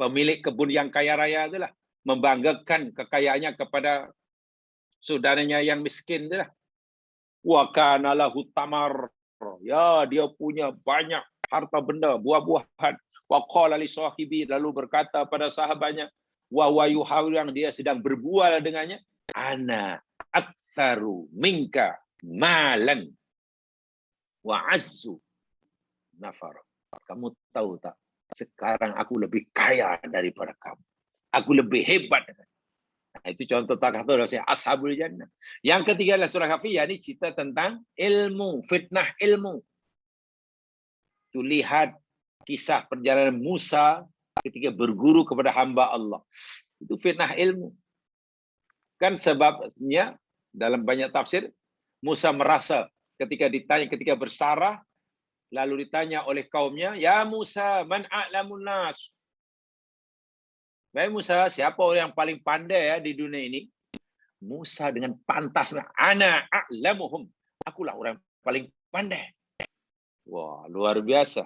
Pemilik kebun yang kaya raya itulah, membanggakan kekayaannya kepada saudaranya yang miskin itulah. Wa kana lahu tamar. Ya, dia punya banyak harta benda, buah-buahan. Wa qala li sahibi, lalu berkata pada sahabatnya, wa yuhawil, yang dia sedang berbual dengannya, ana aktaru minka malan wa azzu nafar. Kamu tahu tak? Sekarang aku lebih kaya daripada kamu. Aku lebih hebat. Nah, itu contoh takatsur ashabul jannah. Yang ketiga adalah surah Kahfi, yakni cerita tentang ilmu, fitnah ilmu. Itu lihat kisah perjalanan Musa ketika berguru kepada hamba Allah. Itu fitnah ilmu. Kan sebabnya dalam banyak tafsir, Musa merasa ketika bersarah, lalu ditanya oleh kaumnya, Ya Musa, man a'lamun nas? Wahai Musa, siapa orang yang paling pandai ya di dunia ini? Musa dengan pantasnya, ana a'lamuhum. Akulah orang paling pandai. Wah, luar biasa.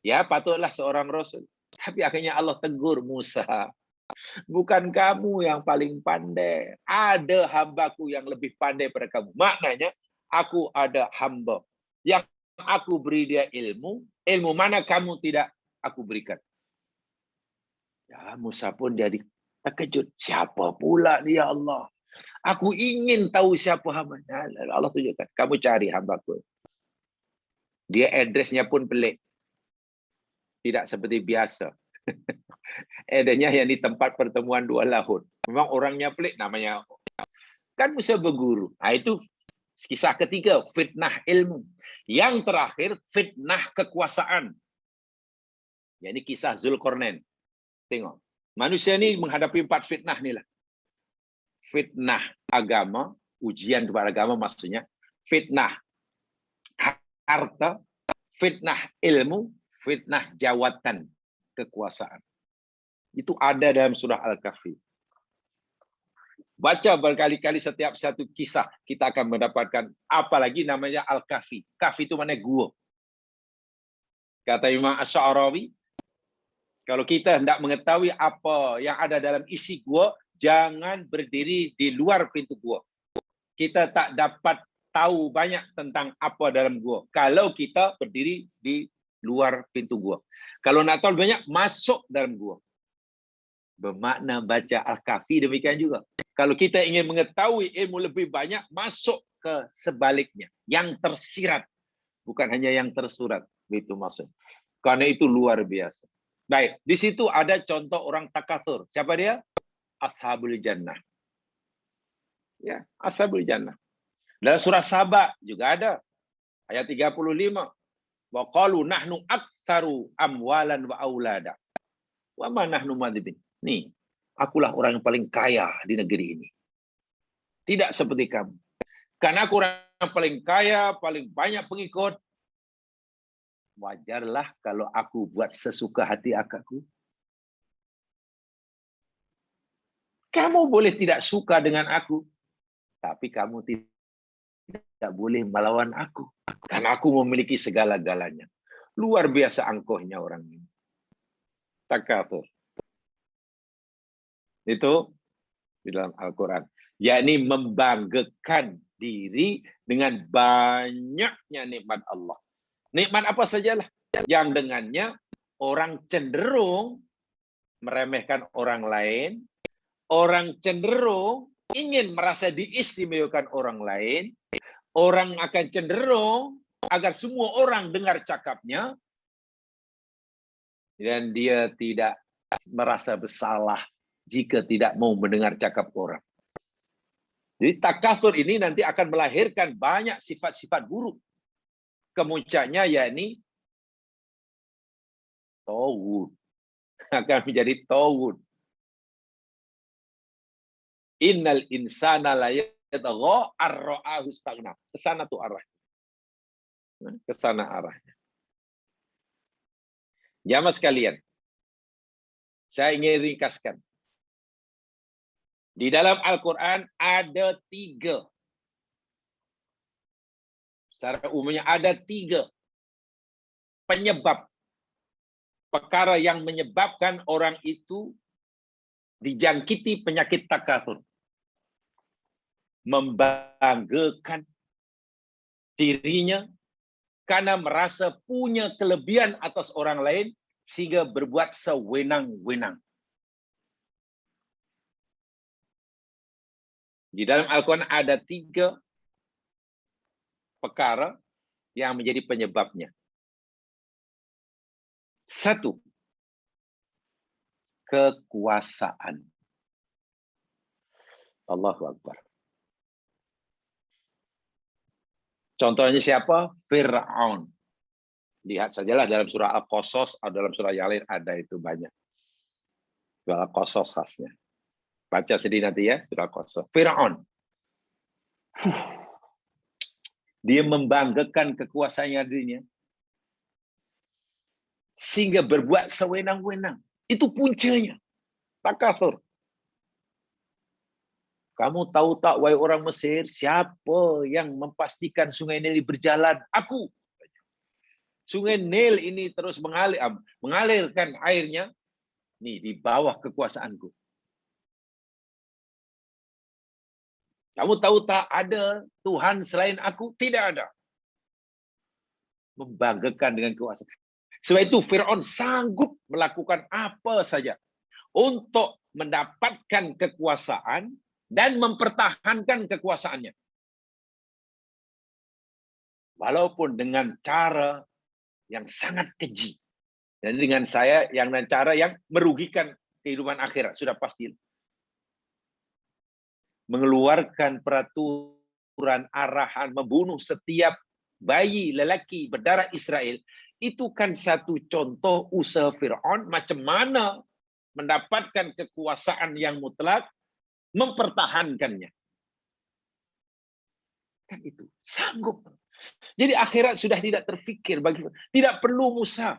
Ya, patutlah seorang rasul. Tapi akhirnya Allah tegur Musa. Bukan kamu yang paling pandai. Ada hambaku yang lebih pandai pada kamu. Maknanya, aku ada hamba yang aku beri dia ilmu. Ilmu mana kamu tidak aku berikan. Ya, Musa pun jadi terkejut. Siapa pula dia Allah? Aku ingin tahu siapa hamba. Allah tunjukkan. Kamu cari hambaku. Dia addressnya pun pelik. Tidak seperti biasa. Adanya yang di tempat pertemuan dua laut. Memang orangnya pelik namanya. Kan Musa berguru. Nah, itu kisah ketiga, fitnah ilmu. Yang terakhir, fitnah kekuasaan. Ini kisah Zulkarnain. Tengok. Manusia ini menghadapi 4 fitnah ni lah. Fitnah agama, ujian kepada agama maksudnya. Fitnah harta, fitnah ilmu, fitnah jawatan, kekuasaan. Itu ada dalam surah Al-Kahfi. Baca berkali-kali setiap satu kisah, kita akan mendapatkan apalagi namanya Al-Kahfi. Kahfi itu mana gua. Kata Imam Asy'arawi, kalau kita hendak mengetahui apa yang ada dalam isi gua, jangan berdiri di luar pintu gua. Kita tak dapat tahu banyak tentang apa dalam gua kalau kita berdiri di luar pintu gua. Kalau nak tahu banyak, masuk dalam gua. Bermakna baca Al-Kahfi demikian juga. Kalau kita ingin mengetahui ilmu lebih banyak, masuk ke sebaliknya. Yang tersirat. Bukan hanya yang tersurat. Itu maksud. Karena itu luar biasa. Baik, di situ ada contoh orang takatsur. Siapa dia? Ashabul Jannah. Ya, Ashabul Jannah. Dalam surah Saba juga ada. Ayat 35. Wa qalu nahnu aktsaru amwalan wa aulada. Wa ma nahnu madzibin. Nih, akulah orang yang paling kaya di negeri ini. Tidak seperti kamu. Karena aku orang yang paling kaya, paling banyak pengikut. Wajarlah kalau aku buat sesuka hati aku. Kamu boleh tidak suka dengan aku, tapi kamu tidak boleh melawan aku. Karena aku memiliki segala-galanya. Luar biasa angkuhnya orang ini. Takatsur. Itu di dalam Al-Quran. Yakni membanggakan diri dengan banyaknya nikmat Allah. Nikmat apa sajalah yang dengannya orang cenderung meremehkan orang lain, orang cenderung ingin merasa diistimewakan orang lain, orang akan cenderung agar semua orang dengar cakapnya, dan dia tidak merasa bersalah jika tidak mau mendengar cakap orang. Jadi takatsur ini nanti akan melahirkan banyak sifat-sifat buruk. Kemuncaknya yakni tawud. Akan menjadi tawud. Innal insana la yatagha ar-ra'ahu istaghna. Kesana tuh arahnya. Kesana arahnya. Jamaah sekalian, saya ingin ringkaskan. Di dalam Al-Quran ada 3. Secara umumnya ada 3 penyebab. Perkara yang menyebabkan orang itu dijangkiti penyakit takatsur. Membanggakan dirinya karena merasa punya kelebihan atas orang lain sehingga berbuat sewenang-wenang. Di dalam Al-Quran ada 3 perkara yang menjadi penyebabnya. 1, kekuasaan. Allahu Akbar. Contohnya siapa? Fir'aun. Lihat sajalah dalam surah Al-Qasas atau dalam surah yang lain ada itu banyak. Surah Al-Qasas khasnya. Baca sendiri nanti ya, surah Al-Qasas. Fir'aun. Dia membanggakan kekuasaannya dirinya. Sehingga berbuat sewenang-wenang. Itu puncanya. Takatsur. Kamu tahu tak, wahai orang Mesir, siapa yang memastikan sungai Nil berjalan? Aku. Sungai Nil ini terus mengalirkan airnya nih di bawah kekuasaanku. Kamu tahu tak, ada Tuhan selain aku? Tidak ada. Membanggakan dengan kekuasaan. Sebab itu Fir'aun sanggup melakukan apa saja untuk mendapatkan kekuasaan dan mempertahankan kekuasaannya. Walaupun dengan cara yang sangat keji. Dan dengan cara yang merugikan kehidupan akhirat. Sudah pasti. Mengeluarkan peraturan arahan membunuh setiap bayi lelaki berdarah Israel. Itu kan satu contoh usaha Fir'aun macam mana mendapatkan kekuasaan yang mutlak, mempertahankannya. Kan itu sanggup. Jadi akhirat sudah tidak terfikir bagi, tidak perlu Musa.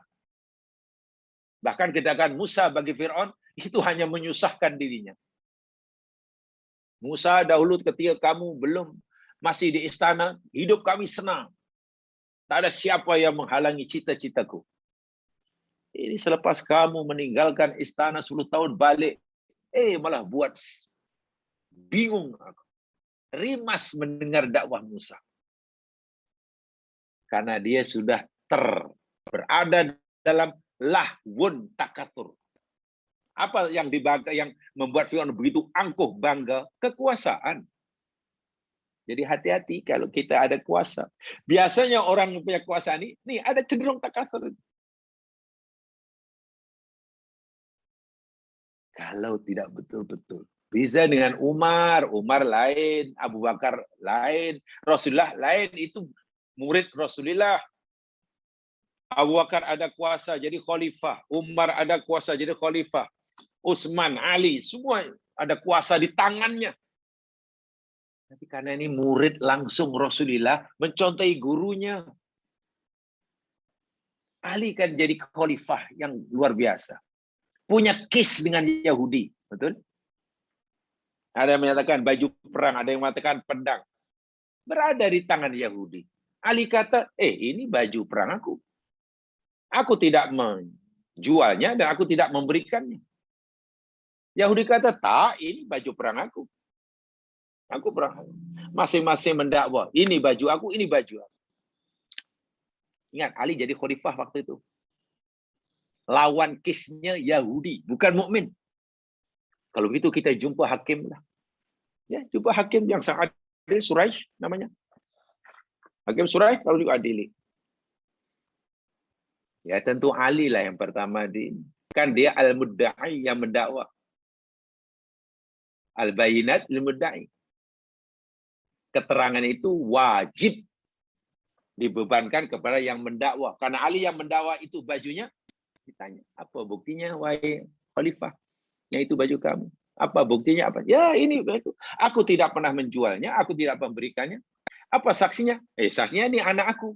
Bahkan kedatangan Musa bagi Fir'aun itu hanya menyusahkan dirinya. Musa, dahulu ketika kamu belum masih di istana, hidup kami senang. Tak ada siapa yang menghalangi cita-citaku. Ini selepas kamu meninggalkan istana 10 tahun balik, malah buat bingung aku. Rimas mendengar dakwah Musa. Karena dia sudah berada dalam lahwun takatsur. Apa yang membuat Fir'aun begitu angkuh bangga? Kekuasaan. Jadi hati-hati kalau kita ada kuasa. Biasanya orang yang punya kuasa ini ada cenderung takatsur. Kalau tidak betul-betul. Bisa dengan Umar lain, Abu Bakar lain, Rasulullah lain, itu murid Rasulullah. Abu Bakar ada kuasa jadi khalifah, Umar ada kuasa jadi khalifah, Utsman, Ali, semua ada kuasa di tangannya. Tapi karena ini murid langsung Rasulullah, mencontohi gurunya. Ali kan jadi khalifah yang luar biasa. Punya kis dengan Yahudi, betul? Ada yang menyatakan baju perang, ada yang mengatakan pedang. Berada di tangan Yahudi. Ali kata, ini baju perang aku. Aku tidak menjualnya dan aku tidak memberikannya. Yahudi kata, tak, ini baju perang aku. Aku perang. Masing-masing mendakwa, ini baju aku, ini baju aku. Ingat, Ali jadi khalifah waktu itu. Lawan kisnya Yahudi, bukan mukmin. Kalau gitu kita jumpa hakim lah. Ya, jumpa hakim yang sangat adil, Suraish namanya. Hakim Suraish kalau juga adili. Ya tentu Ali lah yang pertama kan dia al-mudda'i yang mendakwa. Al-bayinat lil-mudda'i. Keterangan itu wajib dibebankan kepada yang mendakwa. Karena Ali yang mendakwa itu bajunya, ditanya, apa buktinya wahai khalifah? Ya itu baju kamu. Apa buktinya apa? Ya ini baju. Aku tidak pernah menjualnya, aku tidak memberikannya. Apa saksinya? Saksinya ini anak aku.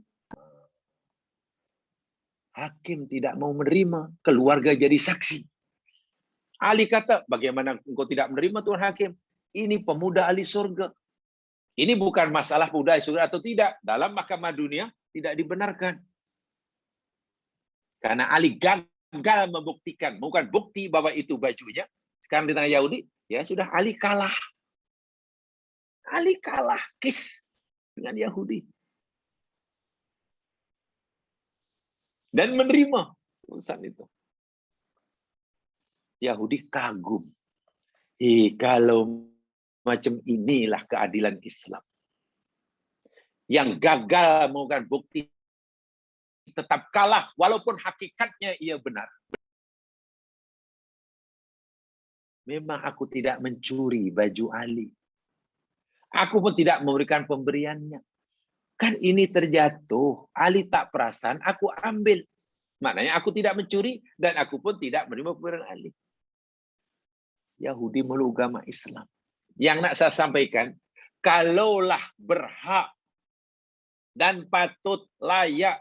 Hakim tidak mau menerima, keluarga jadi saksi. Ali kata, bagaimana engkau tidak menerima Tuan Hakim? Ini pemuda ahli surga. Ini bukan masalah pemuda ahli surga atau tidak. Dalam mahkamah dunia tidak dibenarkan. Karena Ali gagal membuktikan, bukan bukti bahwa itu bajunya. Sekarang di tangan Yahudi, ya sudah Ali kalah. Ali kalah, kis dengan Yahudi. Dan menerima urusan itu. Yahudi kagum. Kalau macam inilah keadilan Islam. Yang gagal menggunakan bukti tetap kalah walaupun hakikatnya ia benar. Memang aku tidak mencuri baju Ali. Aku pun tidak memberikan pemberiannya. Kan ini terjatuh. Ali tak perasan, aku ambil. Maknanya aku tidak mencuri dan aku pun tidak menerima pemberian Ali. Yahudi meluk agama Islam. Yang nak saya sampaikan, kalaulah berhak dan patut layak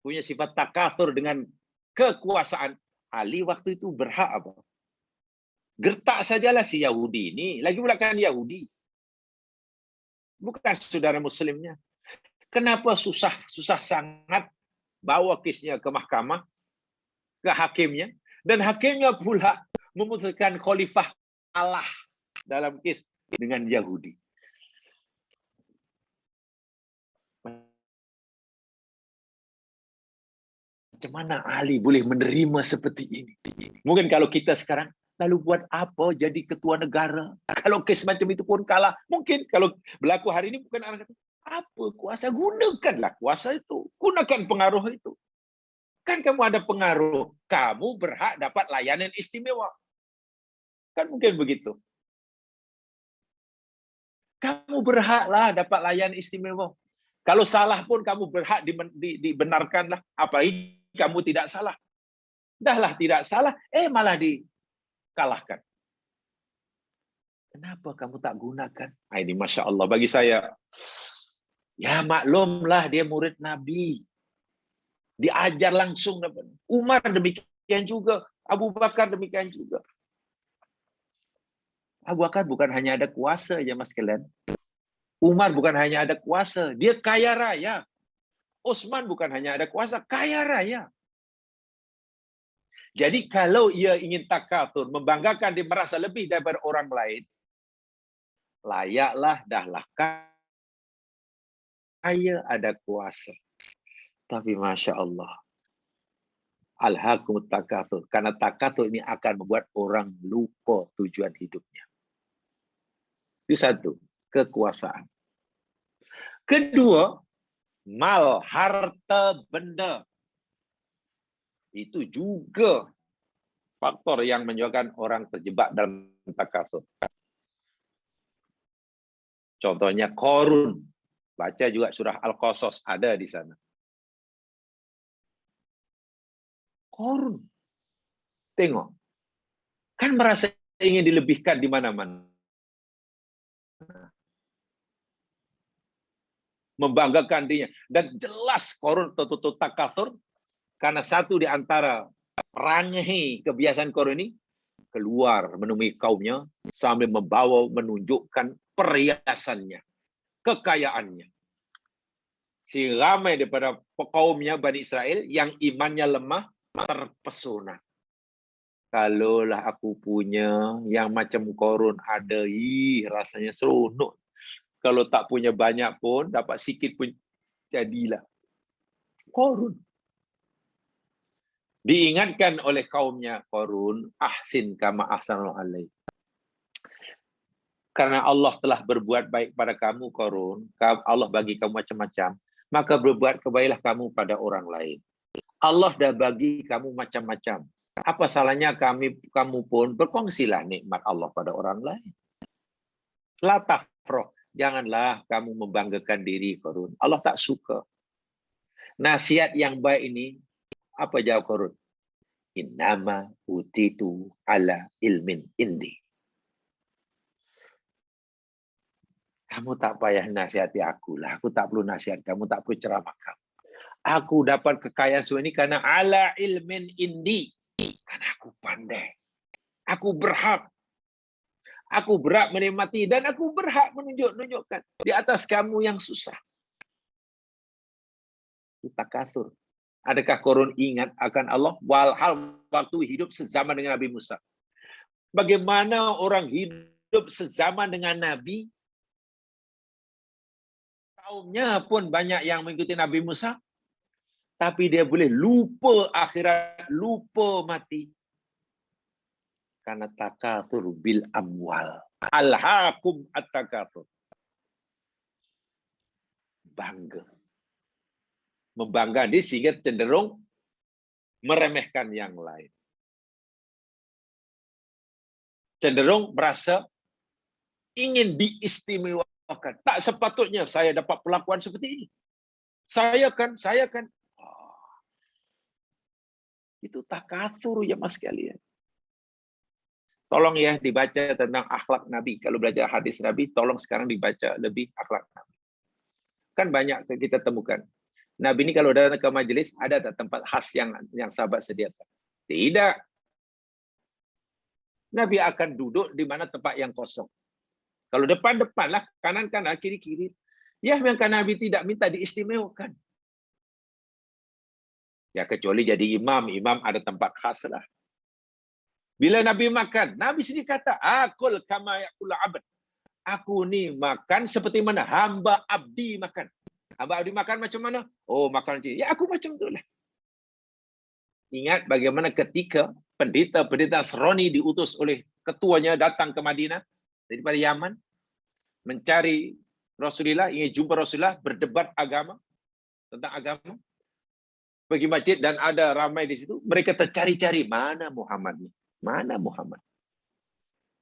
punya sifat takatsur dengan kekuasaan, Ali waktu itu berhak apa? Gertak sajalah si Yahudi ini. Lagi pula kan Yahudi. Bukan saudara muslimnya. Kenapa susah sangat bawa kisnya ke mahkamah, ke hakimnya, dan hakimnya pula memutuskan khalifah Allah dalam kes dengan Yahudi. Macam mana Ali boleh menerima seperti ini? Mungkin kalau kita sekarang, lalu buat apa jadi ketua negara? Kalau kes macam itu pun kalah. Mungkin kalau berlaku hari ini, bukan orang kata, apa kuasa? Gunakanlah kuasa itu. Gunakan pengaruh itu. Kan kamu ada pengaruh. Kamu berhak dapat layanan istimewa. Kan mungkin begitu. Kamu berhaklah dapat layanan istimewa. Kalau salah pun kamu berhak dibenarkanlah. Apalagi kamu tidak salah. Dahlah tidak salah, malah dikalahkan. Kenapa kamu tak gunakan? Ini Masya Allah. Bagi saya, ya maklumlah dia murid Nabi. Diajar langsung. Umar demikian juga. Abu Bakar demikian juga. Abu Bakar bukan hanya ada kuasa ya mas kalian. Umar bukan hanya ada kuasa, dia kaya raya. Utsman bukan hanya ada kuasa, kaya raya. Jadi kalau ia ingin takatsur, membanggakan dia merasa lebih daripada orang lain, layaklah dahlah kaya ada kuasa. Tapi Masya Allah, alhaakumut takatsur. Karena takatsur ini akan membuat orang lupa tujuan hidupnya. Itu satu, kekuasaan. Kedua, mal, harta benda. Itu juga faktor yang menyebabkan orang terjebak dalam takatsur. Contohnya Qarun. Baca juga surah Al-Qasas, ada di sana. Qarun. Tengok. Kan merasa ingin dilebihkan di mana-mana. Membanggakan dirinya. Dan jelas Qarun tertutup takatsur karena satu di antara rangai kebiasaan Qarun ini keluar menemui kaumnya sambil membawa menunjukkan perhiasannya, kekayaannya. Si ramai daripada kaumnya Bani Israel yang imannya lemah terpesona. Kalaulah aku punya yang macam Qarun ada, rasanya seronok. Kalau tak punya banyak pun, dapat sikit pun jadilah. Qarun. Diingatkan oleh kaumnya Qarun, ahsin kama ahsanallahu alaik. Karena Allah telah berbuat baik pada kamu Qarun, Allah bagi kamu macam-macam, maka berbuat kebaikanlah kamu pada orang lain. Allah dah bagi kamu macam-macam. Apa salahnya kamu pun berkongsilah nikmat Allah pada orang lain. La tafrah. Janganlah kamu membanggakan diri Qarun. Allah tak suka. Nasihat yang baik ini, apa jawab Qarun? Innama utitu ala ilmin indi. Kamu tak payah nasihati aku lah. Aku tak perlu nasihat kamu, tak perlu ceramah kamu. Aku dapat kekayaan semua ini karena ala ilmin indi. Karena aku pandai. Aku berhak. Aku berhak menikmati dan aku berhak menunjukkan di atas kamu yang susah. Itu takatsur. Adakah Qarun ingat akan Allah? Walhal waktu hidup sezaman dengan Nabi Musa. Bagaimana orang hidup sezaman dengan Nabi? Kaumnya pun banyak yang mengikuti Nabi Musa. Tapi dia boleh lupa akhirat, lupa mati. Karena takatsur bil amwal. Alhaakum at-takatsur. Bangga. Membangga dia sehingga cenderung meremehkan yang lain. Cenderung merasa ingin diistimewakan. Tak sepatutnya saya dapat perlakuan seperti ini. Saya kan. Itu takatsur ya mas sekalian. Tolong ya dibaca tentang akhlak Nabi. Kalau belajar hadis Nabi, tolong sekarang dibaca lebih akhlak Nabi. Kan banyak kita temukan. Nabi ini kalau datang ke majelis, ada tak tempat khas yang sahabat sediakan? Tidak. Nabi akan duduk di mana tempat yang kosong. Kalau depan-depan lah, kanan-kanan, kiri-kiri. Ya, yang Nabi tidak minta diistimewakan. Ya kecuali jadi imam ada tempat khas lah. Bila Nabi makan, Nabi sendiri kata, akul kama yakul abad. Aku ni makan seperti mana hamba abdi makan. Hamba abdi makan macam mana? Oh, makan macam ni. Ya aku macam itulah. Ingat bagaimana ketika pendeta Nasrani diutus oleh ketuanya datang ke Madinah daripada Yaman mencari Rasulullah, ingin jumpa Rasulullah, berdebat tentang agama. Pergi masjid dan ada ramai di situ, mereka tercari-cari mana Muhammad ni? Mana Muhammad?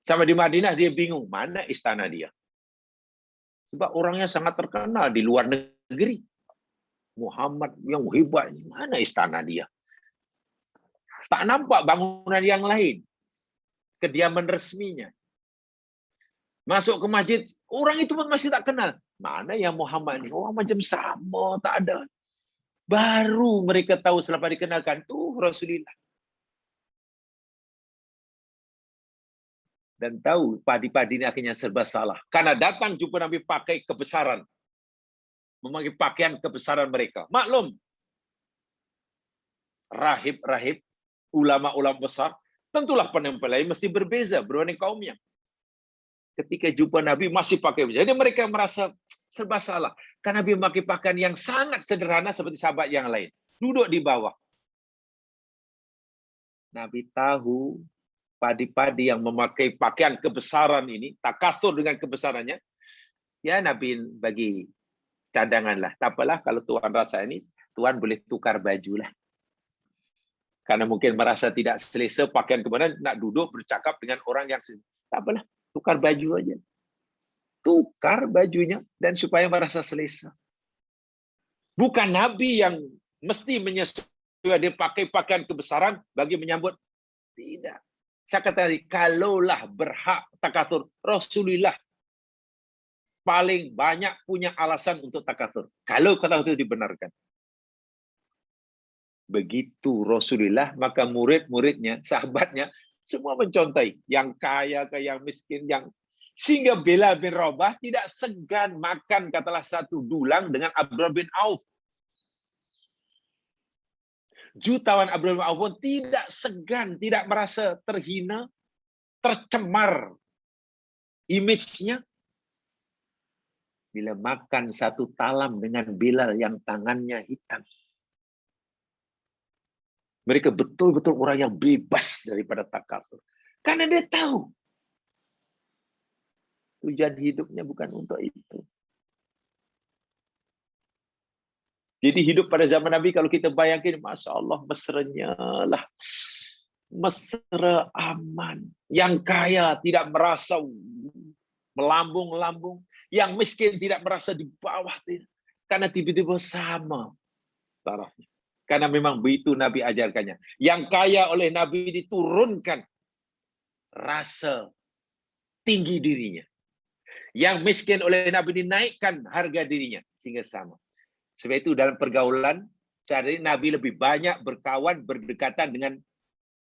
Sampai di Madinah dia bingung, mana istana dia? Sebab orangnya sangat terkenal di luar negeri. Muhammad yang hebat ini, mana istana dia? Tak nampak bangunan yang lain. Kediaman resminya. Masuk ke masjid, orang itu pun masih tak kenal. Mana yang Muhammad ini? Orang macam sama, tak ada. Baru mereka tahu selepas dikenalkan, tuh Rasulullah. Dan tahu padi-padi ini akhirnya serba salah. Karena datang jumpa Nabi pakai kebesaran. Memakai pakaian kebesaran mereka. Maklum. Rahib-rahib, ulama-ulama besar, tentulah penempelai mesti berbeza berbanding kaumnya. Ketika jumpa Nabi masih pakai. Jadi mereka merasa serba salah. Karena Nabi memakai pakaian yang sangat sederhana seperti sahabat yang lain. Duduk di bawah. Nabi tahu padi-padi yang memakai pakaian kebesaran ini, takatsur dengan kebesarannya, ya Nabi bagi cadangan lah. Tak apalah kalau Tuhan rasa ini, Tuhan boleh tukar baju lah. Karena mungkin merasa tidak selesa pakaian kebenaran, nak duduk bercakap dengan orang yang tak apalah, tukar baju aja. Tukar bajunya dan supaya merasa selesa. Bukan Nabi yang mesti menyesuaikan dia pakai pakaian kebesaran bagi menyambut. Tidak. Saya kata tadi, kalaulah berhak takatsur, Rasulullah paling banyak punya alasan untuk takatsur. Kalau kata itu dibenarkan. Begitu Rasulullah, maka murid-muridnya, sahabatnya, semua mencontai. Yang kaya ke yang miskin, sehingga Bilal bin Rabah tidak segan makan katalah satu dulang dengan Abdurrahman bin Auf. Jutawan Abdurrahman bin Auf pun tidak segan, tidak merasa terhina, tercemar image-nya. Bila makan satu talam dengan Bilal yang tangannya hitam. Mereka betul-betul orang yang bebas daripada takatsur. Karena dia tahu tujuan hidupnya bukan untuk itu. Jadi hidup pada zaman Nabi kalau kita bayangkan, Masya Allah, mesranya lah. Mesra aman. Yang kaya tidak merasa melambung-lambung. Yang miskin tidak merasa di bawah. Karena tiba-tiba sama tarafnya. Karena memang begitu Nabi ajarkannya. Yang kaya oleh Nabi diturunkan rasa tinggi dirinya. Yang miskin oleh Nabi dinaikkan harga dirinya sehingga sama. Sebab itu dalam pergaulan sehari Nabi lebih banyak berkawan berdekatan dengan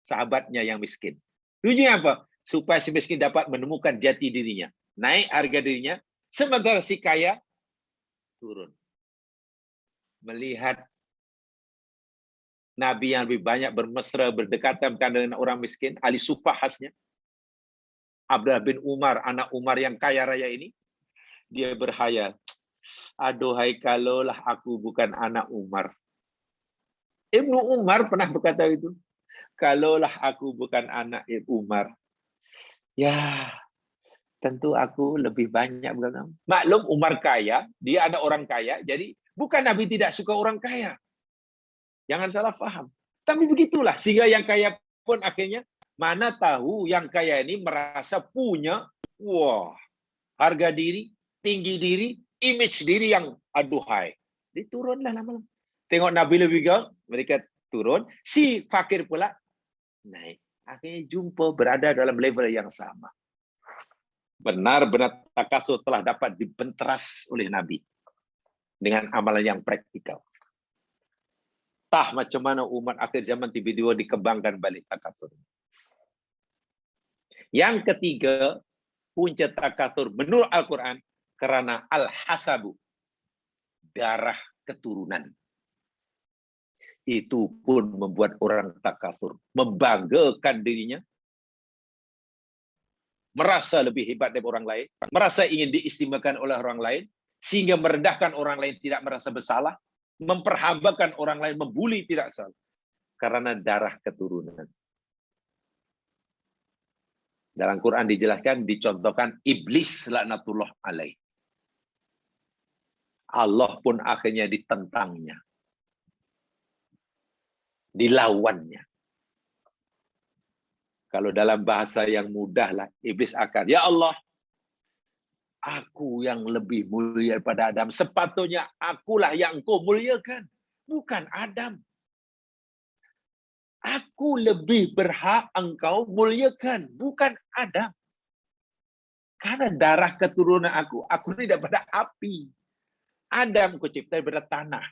sahabatnya yang miskin. Tujuannya apa? Supaya si miskin dapat menemukan jati dirinya, naik harga dirinya, sementara si kaya turun. Melihat Nabi yang lebih banyak bermesra berdekatan dengan orang miskin, ahli sufah khasnya. Abdullah bin Umar, anak Umar yang kaya raya ini, dia berhayal. Aduhai kalaulah aku bukan anak Umar. Ibnu Umar pernah berkata itu. Kalaulah aku bukan anak Umar. Ya, tentu aku lebih banyak. Maklum Umar kaya, dia ada orang kaya. Jadi bukan Nabi tidak suka orang kaya. Jangan salah paham. Tapi begitulah, sehingga yang kaya pun akhirnya, mana tahu yang kaya ini merasa punya, wah, harga diri, tinggi diri, image diri yang aduhai. Diturunlah lama-lama. Tengok Nabi lebih gaul, mereka turun. Si fakir pula naik. Akhirnya jumpa berada dalam level yang sama. Benar-benar takasur telah dapat dibenteras oleh Nabi dengan amalan yang praktikal. Tah macam mana umat akhir zaman tiba-tiba dikembangkan balik takasur. Yang ketiga, punca takasur menurut Al-Quran karena al-hasabu, darah keturunan. Itu pun membuat orang takasur, membanggakan dirinya, merasa lebih hebat dari orang lain, merasa ingin diistimewakan oleh orang lain, sehingga merendahkan orang lain tidak merasa bersalah, memperhambakan orang lain, membuli tidak salah. Karena darah keturunan. Dalam Quran dijelaskan, dicontohkan iblis laknatullah alaih. Allah pun akhirnya ditentangnya. Dilawannya. Kalau dalam bahasa yang mudah lah, iblis akan, ya Allah, aku yang lebih mulia daripada Adam. Sepatutnya akulah yang engkau muliakan. Bukan Adam. Aku lebih berhak engkau muliakan. Bukan Adam. Karena darah keturunan aku ini daripada api. Adam kau cipta daripada tanah.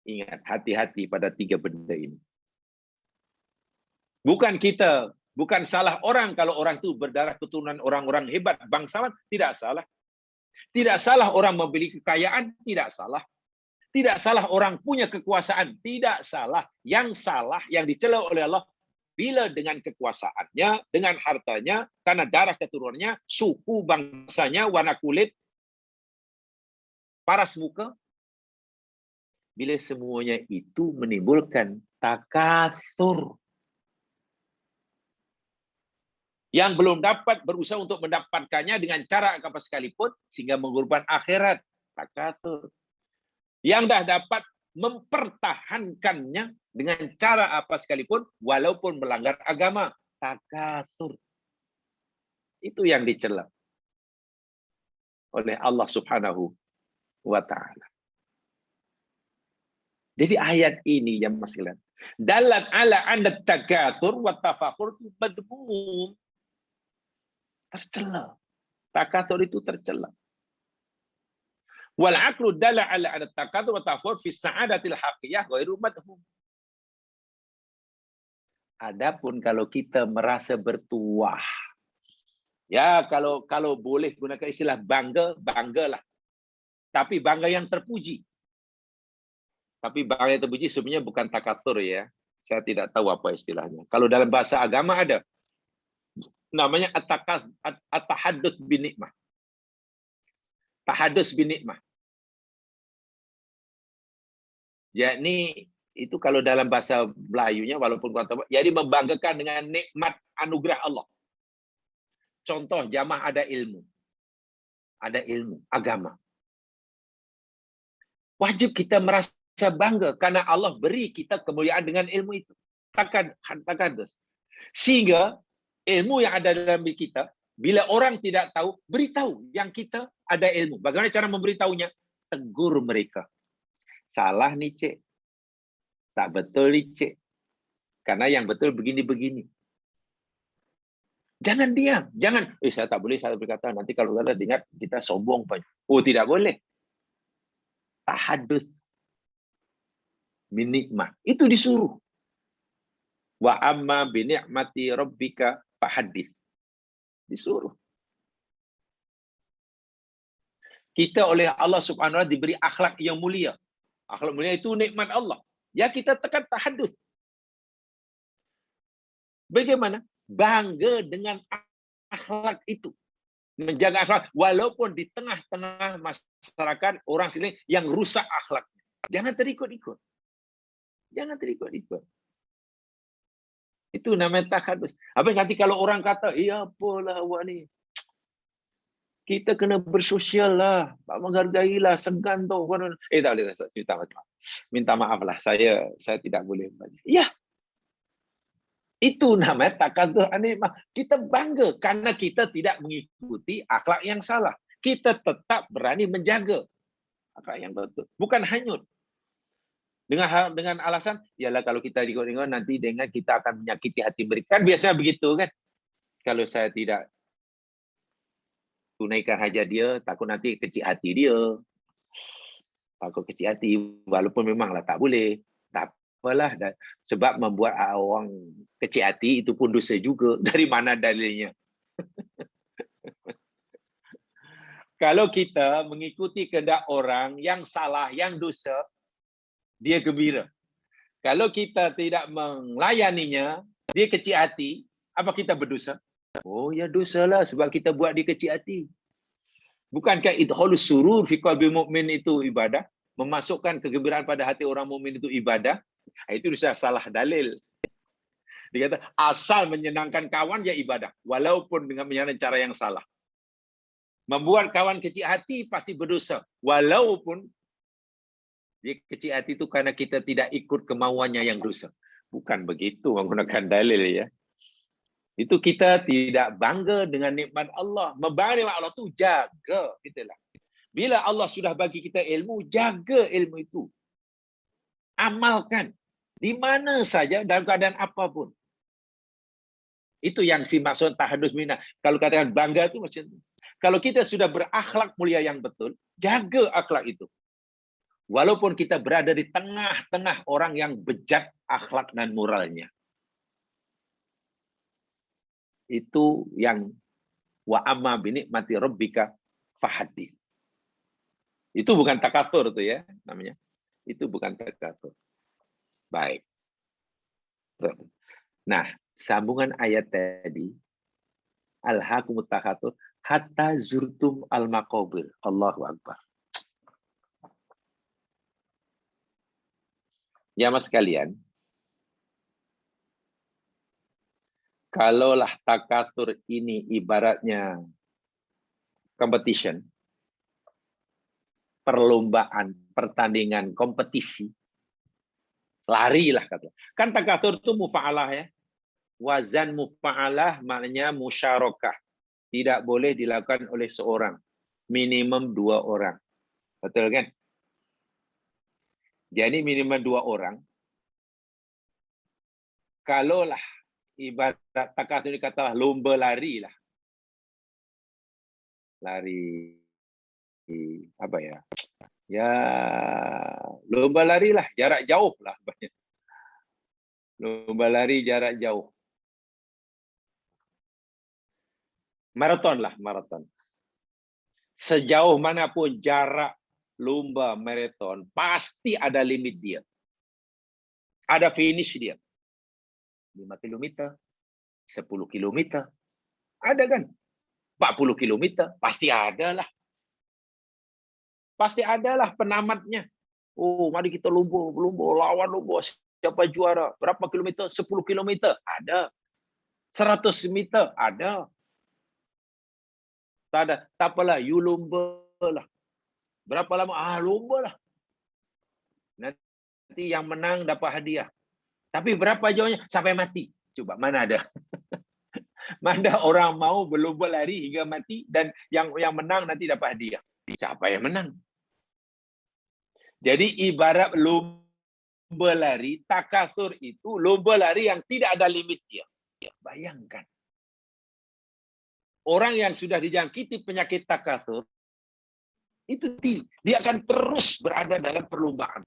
Ingat, hati-hati pada 3 benda ini. Bukan kita, bukan salah orang kalau orang itu berdarah keturunan orang-orang hebat, bangsawan, tidak salah. Tidak salah orang memiliki kekayaan, tidak salah. Tidak salah orang punya kekuasaan, tidak salah. Yang salah, yang dicela oleh Allah, bila dengan kekuasaannya, dengan hartanya, karena darah keturunannya, suku bangsanya, warna kulit, paras muka, bila semuanya itu menimbulkan takatsur. Yang belum dapat berusaha untuk mendapatkannya dengan cara apa sekalipun, sehingga mengorbankan akhirat, takatsur. Yang dah dapat mempertahankannya dengan cara apa sekalipun, walaupun melanggar agama, takatsur. Itu yang dicela oleh Allah Subhanahu wa Ta'ala. Jadi ayat ini yang masih dalat ala anda takatsur wa tafakhur madmum, tercela. Takatsur itu tercela. Wal aqlu dalla ala an takatsur wa tafakhur fi sa'adatil haqiqiyah ghairu madhum. Adapun kalau kita merasa bertuah, ya kalau boleh gunakan istilah bangga, banggalah. Tapi bangga yang terpuji. Tapi bangga yang terpuji sebenarnya bukan takatsur ya. Saya tidak tahu apa istilahnya. Kalau dalam bahasa agama ada namanya at-tahaddus bin nikmah. Tahaddus bin nikmah. Yakni itu kalau dalam bahasa Melayunya walaupun jadi membanggakan dengan nikmat anugerah Allah. Contoh jamaah ada ilmu. Ada ilmu agama. Wajib kita merasa bangga karena Allah beri kita kemuliaan dengan ilmu itu. Takadus. Sehingga ilmu yang ada dalam diri kita, bila orang tidak tahu, beritahu yang kita ada ilmu. Bagaimana cara memberitahunya? Tegur mereka. Salah nih, Cik. Tak betul nih, Cik. Karena yang betul begini-begini. Jangan diam. Jangan, saya tak boleh saya berkata, nanti kalau kita ingat kita sombong. Oh, tidak boleh. Tahadus. Binikmah. Itu disuruh. Wa amma binikmati rabbika fahadith. Disuruh. Kita oleh Allah Subhanahu wa taala diberi akhlak yang mulia. Akhlak mulia itu nikmat Allah. Ya kita tekan tahadus. Bagaimana? Bangga dengan akhlak itu. Menjaga akhlak walaupun di tengah-tengah masyarakat orang sini yang rusak akhlaknya. Jangan terikut-ikut. Jangan terikut-ikut. Itu namanya tahadus. Apa nanti kalau orang kata, iya apalah awak ni. Kita kena bersosial lah. Menghargailah, segan tu. Tak boleh. Minta maaf lah. Saya tidak boleh. Ya. Itu namanya takadzur nikmah. Kita bangga karena kita tidak mengikuti akhlak yang salah. Kita tetap berani menjaga akhlak yang betul. Bukan hanyut. Dengan alasan, yalah kalau kita ikut-ikut nanti dengan kita akan menyakiti hati mereka. Kan biasanya begitu kan. Kalau saya tidak tunaikan hajat dia, takut nanti kecil hati dia. Takut kecil hati, walaupun memanglah tak boleh. Tak apalah, sebab membuat orang kecil hati itu pun dosa juga. Dari mana dalilnya? Kalau kita mengikuti kehendak orang yang salah, yang dosa, dia gembira. Kalau kita tidak melayaninya, dia kecil hati, apa kita berdosa? Oh ya dosalah sebab kita buat dia kecil hati. Bukankah idkhalus surur fi qalbi mukmin itu ibadah? Memasukkan kegembiraan pada hati orang mukmin itu ibadah? Itu sudah salah dalil. Dia kata asal menyenangkan kawan ya ibadah, walaupun dengan menyenangkan cara yang salah. Membuat kawan kecil hati pasti berdosa, walaupun dia kecil hati itu karena kita tidak ikut kemauannya yang dosa. Bukan begitu menggunakan dalil ya. Itu kita tidak bangga dengan nikmat Allah. Membangga nikmat Allah itu jaga. Itulah. Bila Allah sudah bagi kita ilmu, jaga ilmu itu. Amalkan. Di mana saja, dalam keadaan apapun. Itu yang si maksud tahadus minah. Kalau katakan bangga itu macam itu. Kalau kita sudah berakhlak mulia yang betul, jaga akhlak itu. Walaupun kita berada di tengah-tengah orang yang bejat akhlak dan moralnya. Itu yang wa amma binikmati rabbika fahadits. Itu bukan takatur tuh ya namanya. Itu bukan takatur. Baik. Nah, sambungan ayat tadi alhaakumut takatur hatta zurtum al-maqabir. Allahu akbar. Ya mas sekalian, kalaulah takatur ini ibaratnya competition, perlombaan, pertandingan, kompetisi, larilah kata. Kan takatur itu mufa'alah ya. Wazan mufa'alah maknanya musyarakah. Tidak boleh dilakukan oleh seorang. Minimum 2 orang. Betul kan? Jadi minimum 2 orang. Kalaulah ibarat takatur ini katalah lomba lari lah. Lari apa ya? Ya lomba lari lah, jarak jauh lah. Lomba lari jarak jauh. Maraton lah, maraton. Sejauh manapun jarak lomba maraton, pasti ada limit dia. Ada finish dia. 5 km, 10 km. Ada kan? 40 km, pasti ada lah. Pasti ada lah penamatnya. Oh, mari kita lomba, lawan lomba. Siapa juara? Berapa kilometer? 10 km. Ada. 100 meter. Ada. Tak ada. Tak apalah, you lomba lah. Berapa lama? Lomba lah. Nanti yang menang dapat hadiah. Tapi berapa jauhnya? Sampai mati. Coba, mana ada? Mana orang mau berlomba lari hingga mati dan yang menang nanti dapat hadiah? Siapa yang menang? Jadi ibarat lomba lari, takatsur itu lomba lari yang tidak ada limit dia. Bayangkan. Orang yang sudah dijangkiti penyakit takatsur, itu dia akan terus berada dalam perlombaan.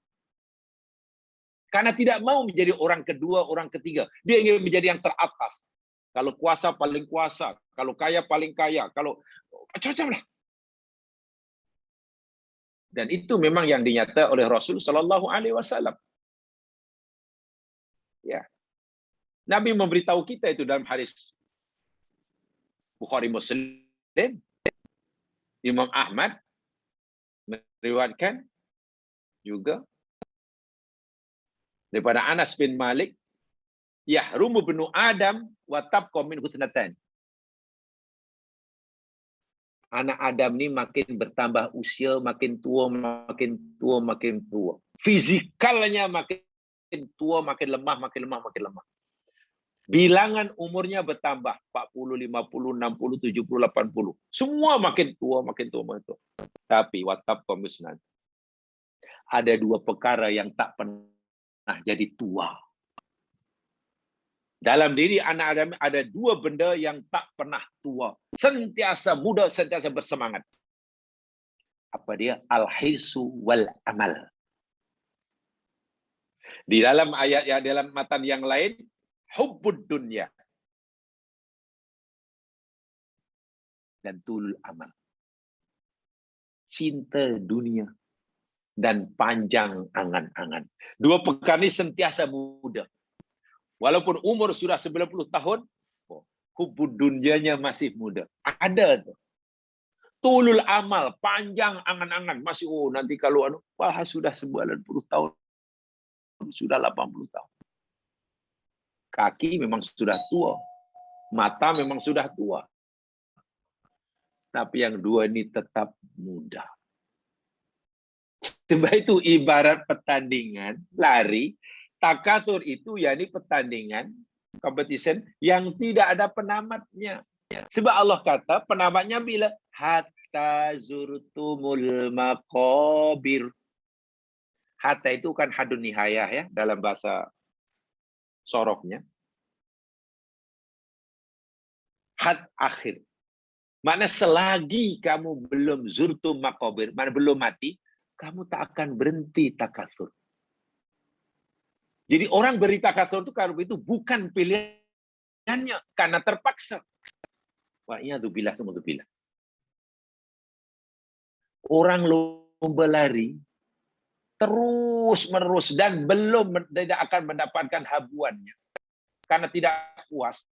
Karena tidak mau menjadi orang kedua, orang ketiga. Dia ingin menjadi yang teratas. Kalau kuasa paling kuasa, kalau kaya paling kaya, kalau macam-macam lah. Dan itu memang yang dinyatakan oleh Rasul Sallallahu Alaihi Wasallam. Ya, Nabi memberitahu kita itu dalam hadis Bukhari Muslim, Imam Ahmad meriwayatkan juga daripada Anas bin Malik, yahrumu bnu Adam wa tabqa min husnatan. Anak Adam ini makin bertambah usia, makin tua, makin tua, makin tua. Fizikalnya makin tua, makin lemah, makin lemah, makin lemah. Bilangan umurnya bertambah 40, 50, 60, 70, 80. Semua makin tua, makin tua, makin tua. Tapi watab komisnan. Ada dua perkara yang tak pernah jadi tua. Dalam diri anak Adam ada dua benda yang tak pernah tua. Sentiasa muda, sentiasa bersemangat. Apa dia? Al-hirsu wal amal. Di dalam ayat yang dalam matan yang lain, hubbud dunya dan tulul amal. Cinta dunia dan panjang angan-angan. Dua perkara ini sentiasa muda. Walaupun umur sudah 90 tahun, hubbud dunyanya masih muda. Ada tuh. Tulul amal, panjang angan-angan. Masih, nanti kalau sudah 90 tahun, sudah 80 tahun. Kaki memang sudah tua. Mata memang sudah tua. Tapi yang dua ini tetap muda. Sebab itu ibarat pertandingan, lari, takatur itu yakni pertandingan, competition, yang tidak ada penamatnya. Sebab Allah kata, penamatnya bila? Hatta zurtumul maqabir. Hatta itu kan hadun nihayah ya, dalam bahasa sorofnya. Had akhir. Makna selagi kamu belum zurtum maqabir, mana belum mati, kamu tak akan berhenti takatsur. Jadi orang beri takatsur itu bukan pilihannya, karena terpaksa. Wa'iyadzubillah, kemudubillah. Orang lomba lari terus menerus dan tidak akan mendapatkan habuannya karena tidak puas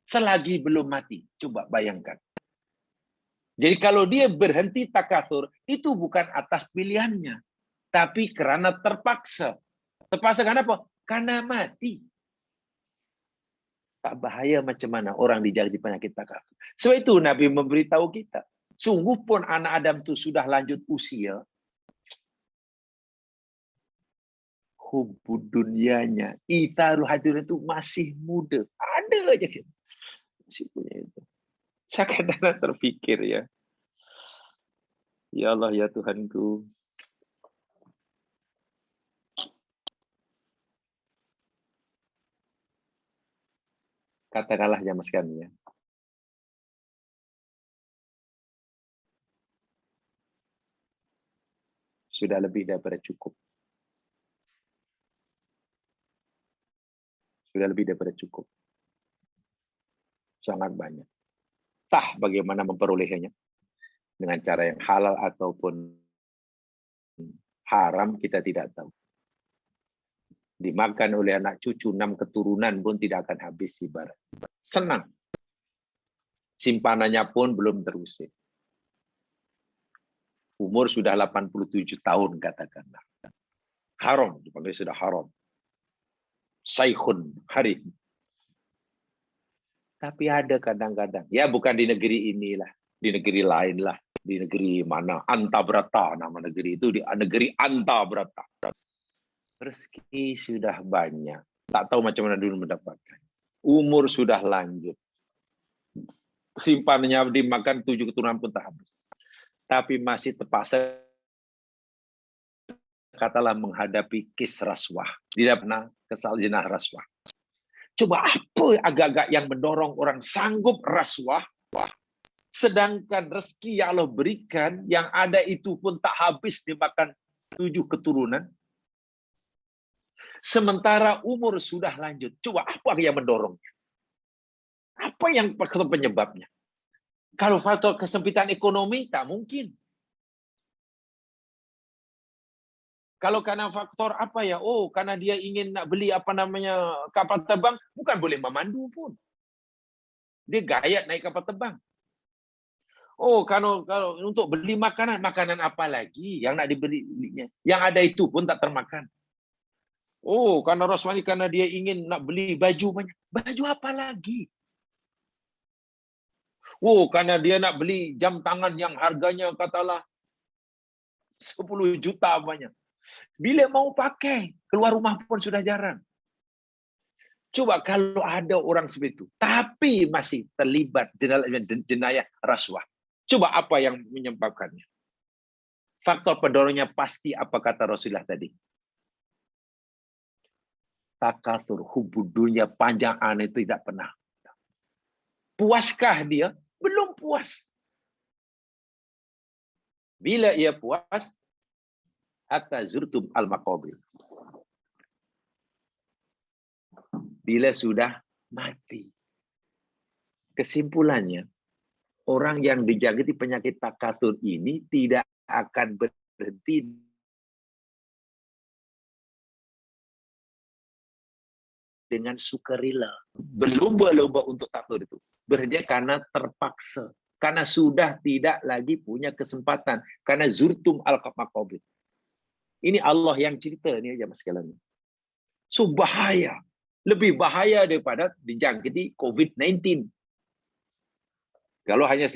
selagi belum mati. Coba bayangkan. Jadi kalau dia berhenti takatsur itu bukan atas pilihannya, tapi karena terpaksa. Terpaksa karena apa? Karena mati. Tak bahaya macam mana orang dijangkiti penyakit takatsur. Sebab itu Nabi memberitahu kita, sungguh pun anak Adam itu sudah lanjut usia, hubbud dunyanya, itaru hadir itu masih muda. Ada aja kita. Masih punya itu. Saya kadang terfikir ya. Ya Allah ya Tuhanku. Katakanlah ya Mas Kami ya. Sudah lebih daripada cukup. Sudah lebih daripada cukup. Sangat banyak. Entah bagaimana memperolehnya. Dengan cara yang halal ataupun haram kita tidak tahu. Dimakan oleh anak cucu 6 keturunan pun tidak akan habis ibarat. Senang. Simpanannya pun belum terusir. Umur sudah 87 tahun katakanlah. Haram, dipanggil sudah haram. Saikhun, hari. Tapi ada kadang-kadang. Ya bukan di negeri inilah. Di negeri lain lah. Di negeri mana? Antabrata nama negeri itu. Di negeri Antabrata. Rezeki sudah banyak. Tak tahu macam mana dulu mendapatkan. Umur sudah lanjut. Simpanannya dimakan 7 keturunan pun tak habis. Tapi masih terpaksa katalah menghadapi kis raswah. Tidak pernah kesal jenah raswah. Coba apa agak-agak yang mendorong orang sanggup raswah, sedangkan rezeki yang Allah berikan, yang ada itu pun tak habis dimakan 7 keturunan. Sementara umur sudah lanjut. Coba apa yang mendorongnya? Apa yang penyebabnya? Kalau faktor kesempitan ekonomi, tak mungkin. Kalau karena faktor apa ya? Oh, karena dia ingin nak beli kapal terbang, bukan boleh memandu pun. Dia gayat naik kapal terbang. Oh, kalau untuk beli makanan apa lagi yang nak dibelinya? Yang ada itu pun tak termakan. Oh, karena Rasulullah karena dia ingin nak beli baju banyak. Baju apa lagi? Oh, karena dia nak beli jam tangan yang harganya katalah 10 juta banyak. Bila mau pakai, keluar rumah pun sudah jarang. Coba kalau ada orang seperti itu, tapi masih terlibat jenayah rasuah. Coba apa yang menyebabkannya? Faktor pendorongnya pasti apa kata Rasulullah tadi? Takatsur, hubud dunia, panjang aneh itu tidak pernah. Puaskah dia? Belum puas. Bila ia puas, hatta zurtum al-maqabir. Bila sudah mati. Kesimpulannya, orang yang dijangkiti penyakit takatsur ini tidak akan berhenti dengan sukarela. Berlomba-lomba untuk takatsur itu. Berhenti karena terpaksa. Karena sudah tidak lagi punya kesempatan. Karena zurtum al-maqabir. Ini Allah yang cerita ini aja mas sekalian. So bahaya. Lebih bahaya daripada dijangkiti COVID-19. Kalau hanya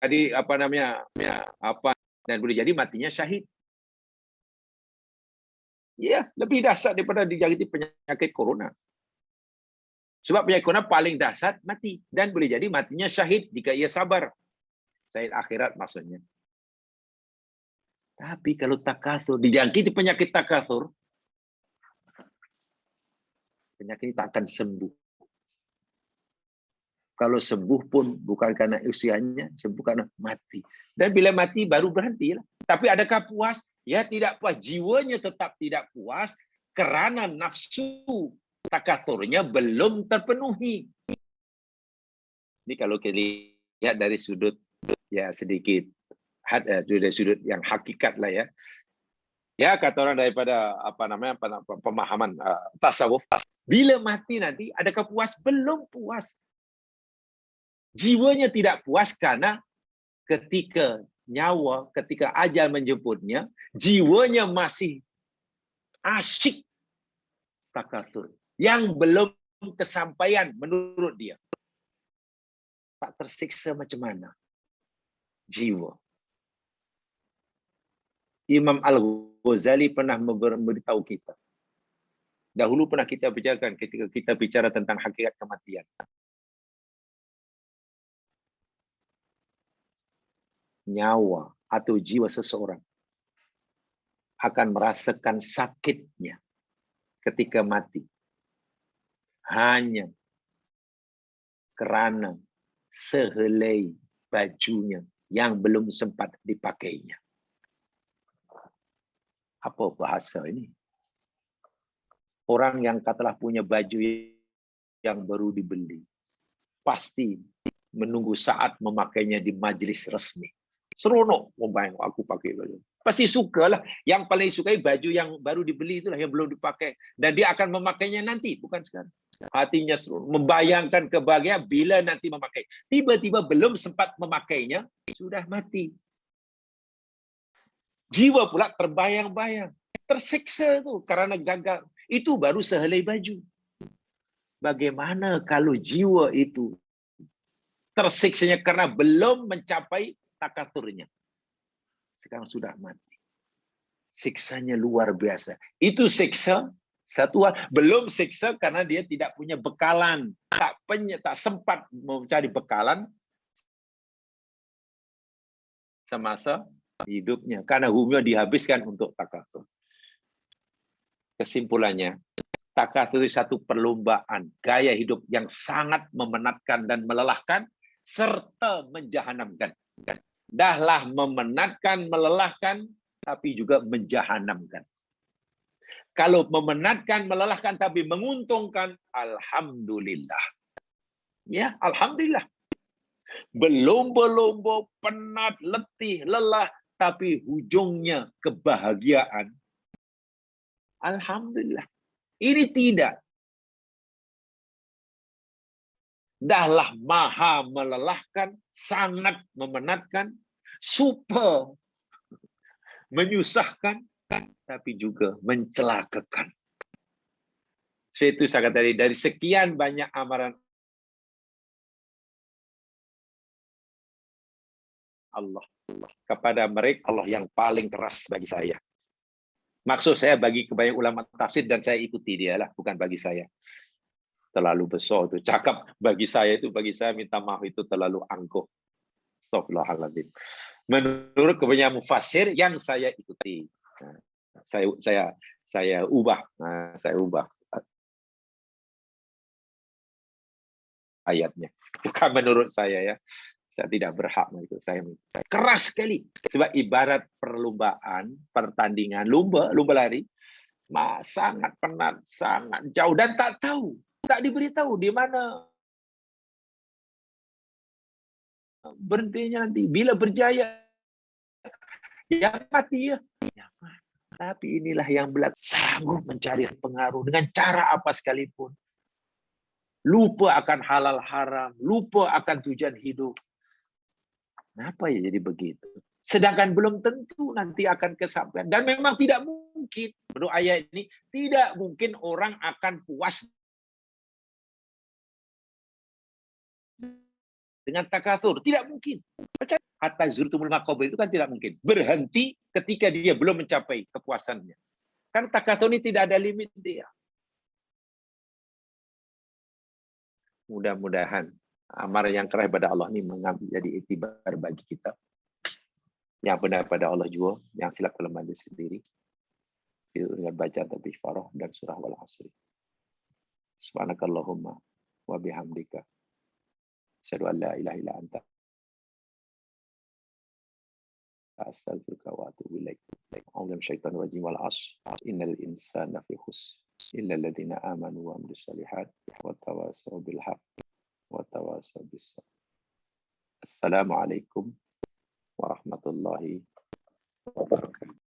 tadi apa namanya dan boleh jadi matinya syahid. Ya, lebih dahsyat daripada dijangkiti penyakit corona. Sebab penyakit corona paling dahsyat mati dan boleh jadi matinya syahid jika ia sabar. Syahid akhirat maksudnya. Tapi kalau takatsur, dijangkiti penyakit takatsur, penyakit ini tak akan sembuh. Kalau sembuh pun bukan karena usianya, sembuh karena mati. Dan bila mati baru berhenti. Tapi adakah puas? Ya tidak puas. Jiwanya tetap tidak puas karena nafsu takatsurnya belum terpenuhi. Ini kalau kita lihat dari sudut ya sedikit dari sudut yang hakikat lah ya. Ya kata orang daripada pemahaman tasawuf. Bila mati nanti adakah puas? Belum puas. Jiwanya tidak puas karena ketika ajal menjemputnya, jiwanya masih asyik takatsur. Yang belum kesampaian menurut dia. Tak tersiksa macam mana? Jiwa. Imam Al-Ghazali pernah memberitahu kita. Dahulu pernah kita bicarakan ketika kita bicara tentang hakikat kematian. Nyawa atau jiwa seseorang akan merasakan sakitnya ketika mati. Hanya karena sehelai bajunya yang belum sempat dipakainya. Apa bahasa ini? Orang yang katalah punya baju yang baru dibeli, pasti menunggu saat memakainya di majelis resmi. Seronok, membayang aku pakai baju. Pasti suka lah. Yang paling sukai baju yang baru dibeli itulah yang belum dipakai. Dan dia akan memakainya nanti, bukan sekarang. Hatinya seronok, membayangkan kebahagiaan bila nanti memakai. Tiba-tiba belum sempat memakainya, sudah mati. Jiwa pula terbayang-bayang. Tersiksa itu karena gagal. Itu baru sehelai baju. Bagaimana kalau jiwa itu tersiksanya karena belum mencapai takatsurnya? Sekarang sudah mati. Siksanya luar biasa. Itu siksa satu hal. Belum siksa karena dia tidak punya bekalan. Tak sempat mencari bekalan semasa hidupnya. Karena umurnya dihabiskan untuk takatsur. Kesimpulannya, takatsur itu satu perlombaan gaya hidup yang sangat memenatkan dan melelahkan serta menjahanamkan. Dahlah memenatkan, melelahkan, tapi juga menjahanamkan. Kalau memenatkan, melelahkan, tapi menguntungkan, alhamdulillah. Ya, alhamdulillah. Berlomba-lomba, penat, letih, lelah, tapi ujungnya kebahagiaan. Alhamdulillah. Ini tidak. Dahlah maha melelahkan, sangat memenatkan, super menyusahkan, tapi juga mencelakakan. Itu saya kata tadi, dari sekian banyak amaran Allah, kepada mereka Allah yang paling keras bagi saya. Maksud saya bagi kebanyakan ulama tafsir dan saya ikuti dia lah, bukan bagi saya. Terlalu besar itu. Cakap bagi saya minta maaf itu terlalu angkuh. Astagfirullahaladzim. Menurut kebanyakan mufassir yang saya ikuti. Saya ubah. Saya ubah ayatnya. Bukan menurut saya ya. Saya tidak berhak itu. Saya keras sekali. Sebab ibarat perlombaan, pertandingan, lumba lari, sangat penat, sangat jauh dan tak tahu, tak diberitahu di mana berhentinya nanti. Bila berjaya, yang mati ya. Tapi inilah yang sanggup mencari pengaruh dengan cara apa sekalipun. Lupa akan halal haram, lupa akan tujuan hidup. Kenapa ya jadi begitu? Sedangkan belum tentu nanti akan kesampaian. Dan memang tidak mungkin, menurut ayat ini, tidak mungkin orang akan puas dengan takatsur. Tidak mungkin. Hatta zurtumul maqabir itu kan tidak mungkin. Berhenti ketika dia belum mencapai kepuasannya. Kan takatsur ini tidak ada limit dia. Mudah-mudahan amal yang keras pada Allah ini menjadi iktibar bagi kita. Yang benar pada Allah juga, yang silap kelemahan diri sendiri. Itu dengan baca tasbih farah dan surah wal asri. Subhanakallahumma wa bihamdika. Asyhadu an la ilaha illa anta. Astaghfiruka wa atubu ilaik. A'udzu syaitanir rajim wal 'ashr. Innal insana fi khusr. Illa alladziina aamanu wa 'amilus shalihaat wa tawassaw bil haqq wa tawassaw bis sabr. Assalamualaikum warahmatullahi wabarakatuh.